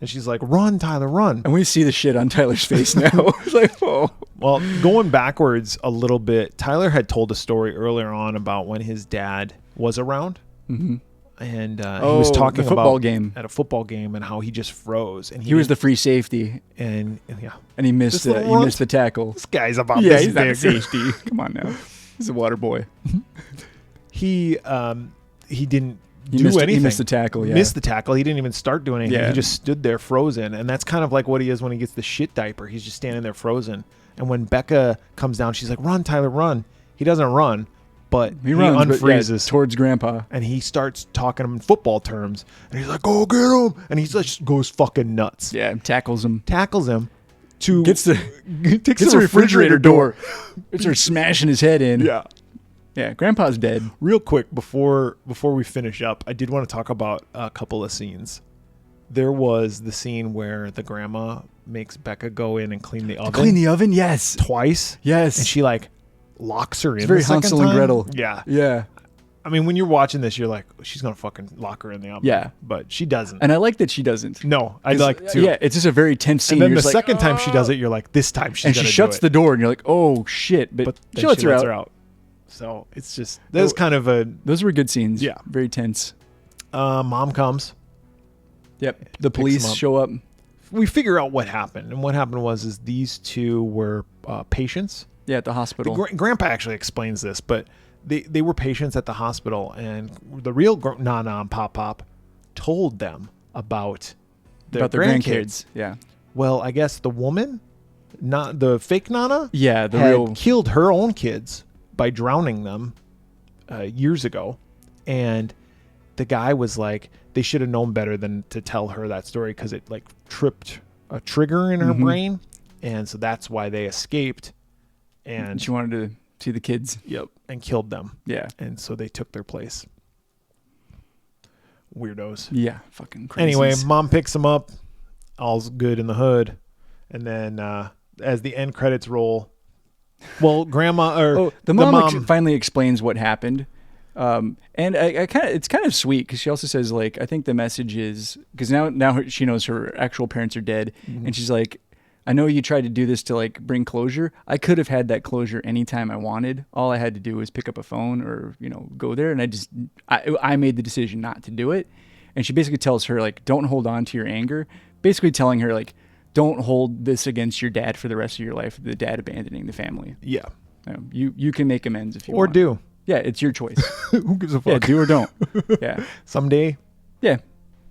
and she's like, "Run, Tyler, run!" And we see the shit on Tyler's face now. It's like, oh. Well, going backwards a little bit, Tyler had told a story earlier on about when his dad was around. Mm-hmm. And he was talking the football about game. At a football game and how he just froze. And he was the free safety. And yeah. And he missed the tackle. This guy's about this big. He's not a safety. Come on now. He's a water boy. He didn't do anything. He missed the tackle, yeah. Missed the tackle. He didn't even start doing anything. Yeah. He just stood there frozen. And that's kind of like what he is when he gets the shit diaper. He's just standing there frozen. And when Becca comes down, she's like, "Run, Tyler, run." He doesn't run. But he unfreezes towards Grandpa, and he starts talking him in football terms, and he's like, "Go get him!" And he just goes fucking nuts. Yeah, tackles him. Takes the refrigerator door. It starts smashing his head in. Yeah. Grandpa's dead. Real quick before we finish up, I did want to talk about a couple of scenes. there was the scene where the grandma makes Becca go in and clean the oven. Clean the oven, yes. Twice. Yes. And she like locks her in. It's very the second Hansel time. and Gretel. Yeah. Yeah. I mean, when you're watching this, you're like, she's going to fucking lock her in the oven. Yeah. But she doesn't. And I like that she doesn't. No, I like to. Yeah, it's just a very tense scene. And then You're the just like, second time she does it, you're like, this time she's and going she to shuts the door, and you're like, oh shit! But then she lets her out. So it's just that's kind of a. Those were good scenes. Yeah. Very tense. Mom comes. Yep. The police show up. We figure out what happened, and what happened was these two were patients. Yeah, at the hospital. Grandpa actually explains this, but they were patients at the hospital, and the real Nana and Pop told them about their grandkids. Yeah. Well, I guess the woman, not the fake Nana, yeah, the had real killed her own kids by drowning them years ago, and the guy was like, they should have known better than to tell her that story because it like tripped a trigger in her brain, and so that's why they escaped. And she wanted to see the kids. Yep, and killed them. Yeah, and so they took their place. Weirdos. Yeah, fucking crazy. Anyway, mom picks them up. All's good in the hood, and then as the end credits roll, well, grandma or the mom finally explains what happened. And it's kind of sweet because she also says, like, I think the message is because now she knows her actual parents are dead, and she's like, I know you tried to do this to like bring closure. I could have had that closure anytime I wanted. All I had to do was pick up a phone or go there, and I made the decision not to do it. And she basically tells her, like, don't hold on to your anger. Basically telling her, like, don't hold this against your dad for the rest of your life. The dad abandoning the family. Yeah, you can make amends if you want. Or do. Yeah, it's your choice. Who gives a fuck? Yeah, do or don't. Yeah. Someday. Yeah.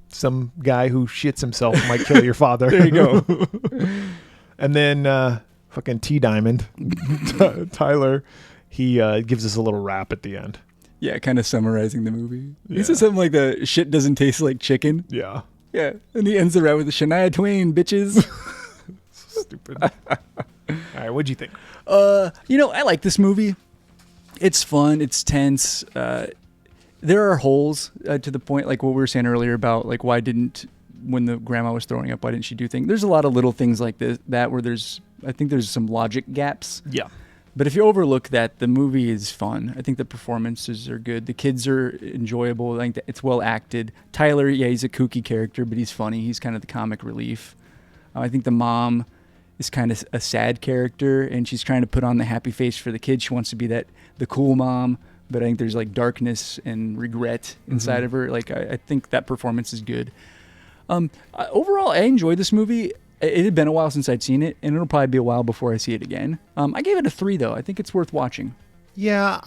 Some guy who shits himself might kill your father. There you go. And then fucking T Diamond, Tyler, he gives us a little rap at the end. Yeah, kind of summarizing the movie. Yeah. He says something like the shit doesn't taste like chicken. Yeah. Yeah. And he ends the rap with the Shania Twain, bitches. Stupid. All right, what'd you think? I like this movie. It's fun. It's tense. There are holes to the point, like what we were saying earlier about, like, when the grandma was throwing up, why didn't she do things? There's a lot of little things like that where I think there's some logic gaps. Yeah. But if you overlook that, the movie is fun. I think the performances are good. The kids are enjoyable. I think it's well acted. Tyler, yeah, he's a kooky character, but he's funny. He's kind of the comic relief. I think the mom is kind of a sad character, and she's trying to put on the happy face for the kids. She wants to be the cool mom, but I think there's like darkness and regret inside of her. Like I think that performance is good. Overall, I enjoyed this movie. It had been a while since I'd seen it, and it'll probably be a while before I see it again. I gave it a 3 though. I think it's worth watching. Yeah,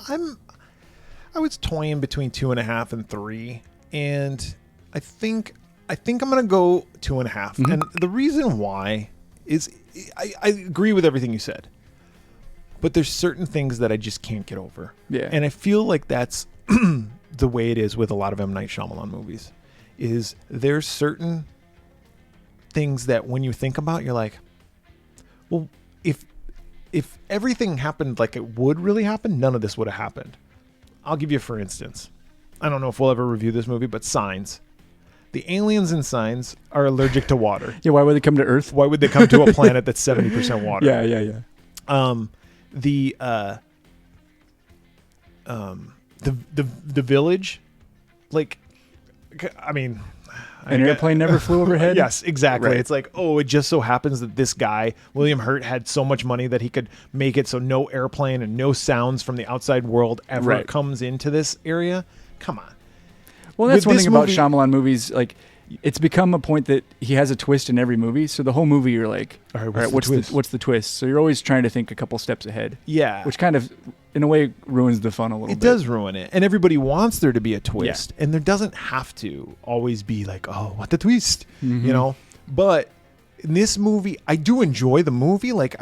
I was toying between 2.5 and 3, and I think I'm gonna go 2.5. And the reason why is I agree with everything you said, but there's certain things that I just can't get over. Yeah. And I feel like that's the way it is with a lot of M. Night Shyamalan movies, is there's certain things that when you think about, you're like, well, if everything happened like it would really happen, none of this would have happened. I'll give you, for instance, I don't know if we'll ever review this movie, but Signs. The aliens in Signs are allergic to water. Yeah, why would they come to Earth? Why would they come to a planet that's 70% water? Yeah. The village, like, I mean, an airplane never flew overhead. Yes, exactly. Right. It's like, oh, it just so happens that this guy, William Hurt, had so much money that he could make it so no airplane and no sounds from the outside world ever comes into this area. Come on. Well, that's one thing about Shyamalan movies. Like, it's become a point that he has a twist in every movie. So the whole movie, you're like, all right, what's the twist? So you're always trying to think a couple steps ahead. Yeah. Which kind of, in a way, ruins the fun a little bit. It does ruin it. And everybody wants there to be a twist. Yeah. And there doesn't have to always be like, oh, what the twist? You know? But in this movie, I do enjoy the movie. Like,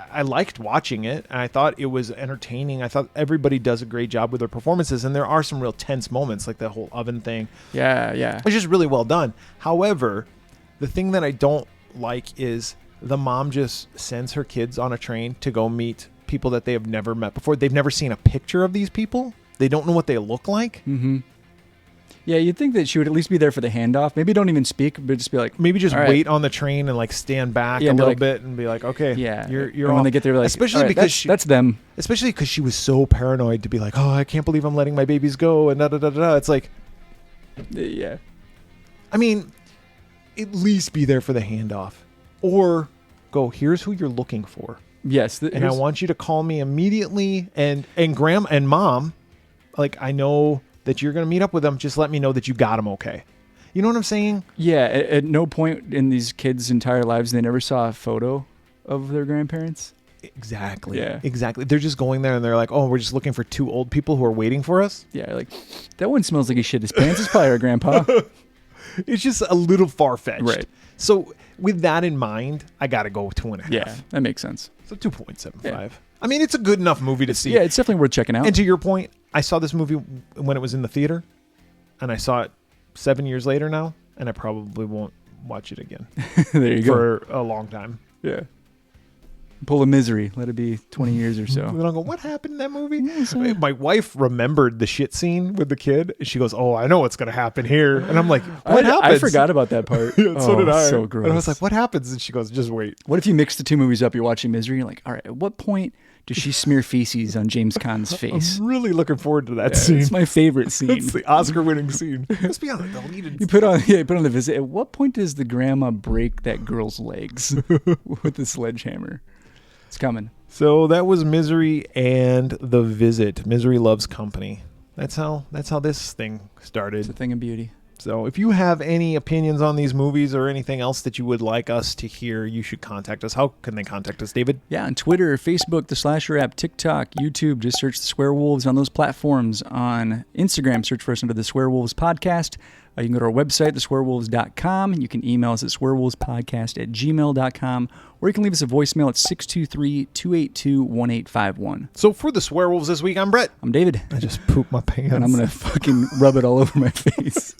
I liked watching it, and I thought it was entertaining. I thought everybody does a great job with their performances, and there are some real tense moments, like the whole oven thing. Yeah. It's just really well done. However, the thing that I don't like is the mom just sends her kids on a train to go meet people that they have never met before. They've never seen a picture of these people. They don't know what they look like. Yeah, you'd think that she would at least be there for the handoff. Maybe don't even speak, but just be like, maybe just all right. wait on the train and like stand back a little bit and be like, okay, yeah, you're and when off. they get there, like, especially right, because that's them. Especially because she was so paranoid to be like, oh, I can't believe I'm letting my babies go and da da da da. It's like, yeah. I mean, at least be there for the handoff, or go. Here's who you're looking for. Yes, and I want you to call me immediately. And grandma and mom, like, I know that you're going to meet up with them. Just let me know that you got them okay. You know what I'm saying? Yeah. At no point in these kids' entire lives they never saw a photo of their grandparents. Exactly. Yeah. Exactly. They're just going there and they're like, oh, we're just looking for 2 old people who are waiting for us. Yeah. Like, that one smells like he shit his pants. It's probably our grandpa. It's just a little far-fetched. Right. So with that in mind, I got to go with 2.5. Yeah, that makes sense. So 2.75. Yeah. I mean, it's a good enough movie to see. Yeah, it's definitely worth checking out. And to your point, I saw this movie when it was in the theater, and I saw it 7 years later now, and I probably won't watch it again. There you go. For a long time. Yeah. Pull a Misery. Let it be 20 years or so. And I'll go, what happened in that movie? My wife remembered the shit scene with the kid. And she goes, oh, I know what's going to happen here. And I'm like, what happens? I forgot about that part. So did I. So gross. And I was like, what happens? And she goes, just wait. What if you mix the 2 movies up? You're watching Misery. You're like, all right, at what point does she smear feces on James Caan's face? I'm really looking forward to that scene. It's my favorite scene. It's the Oscar-winning scene. Let's be honest. Deleted. You put on The Visit. At what point does the grandma break that girl's legs with the sledgehammer? It's coming. So that was Misery and The Visit. Misery Loves Company. That's how this thing started. It's a thing of beauty. So if you have any opinions on these movies or anything else that you would like us to hear, you should contact us. How can they contact us, David? Yeah, on Twitter, Facebook, the Slasher app, TikTok, YouTube. Just search the Swearwolves on those platforms. On Instagram, search for us under the Swearwolves Podcast. You can go to our website, theswearwolves.com. You can email us at swearwolvespodcast@gmail.com. Or you can leave us a voicemail at 623-282-1851. So for the Swearwolves this week, I'm Brett. I'm David. I just pooped my pants. And I'm going to fucking rub it all over my face.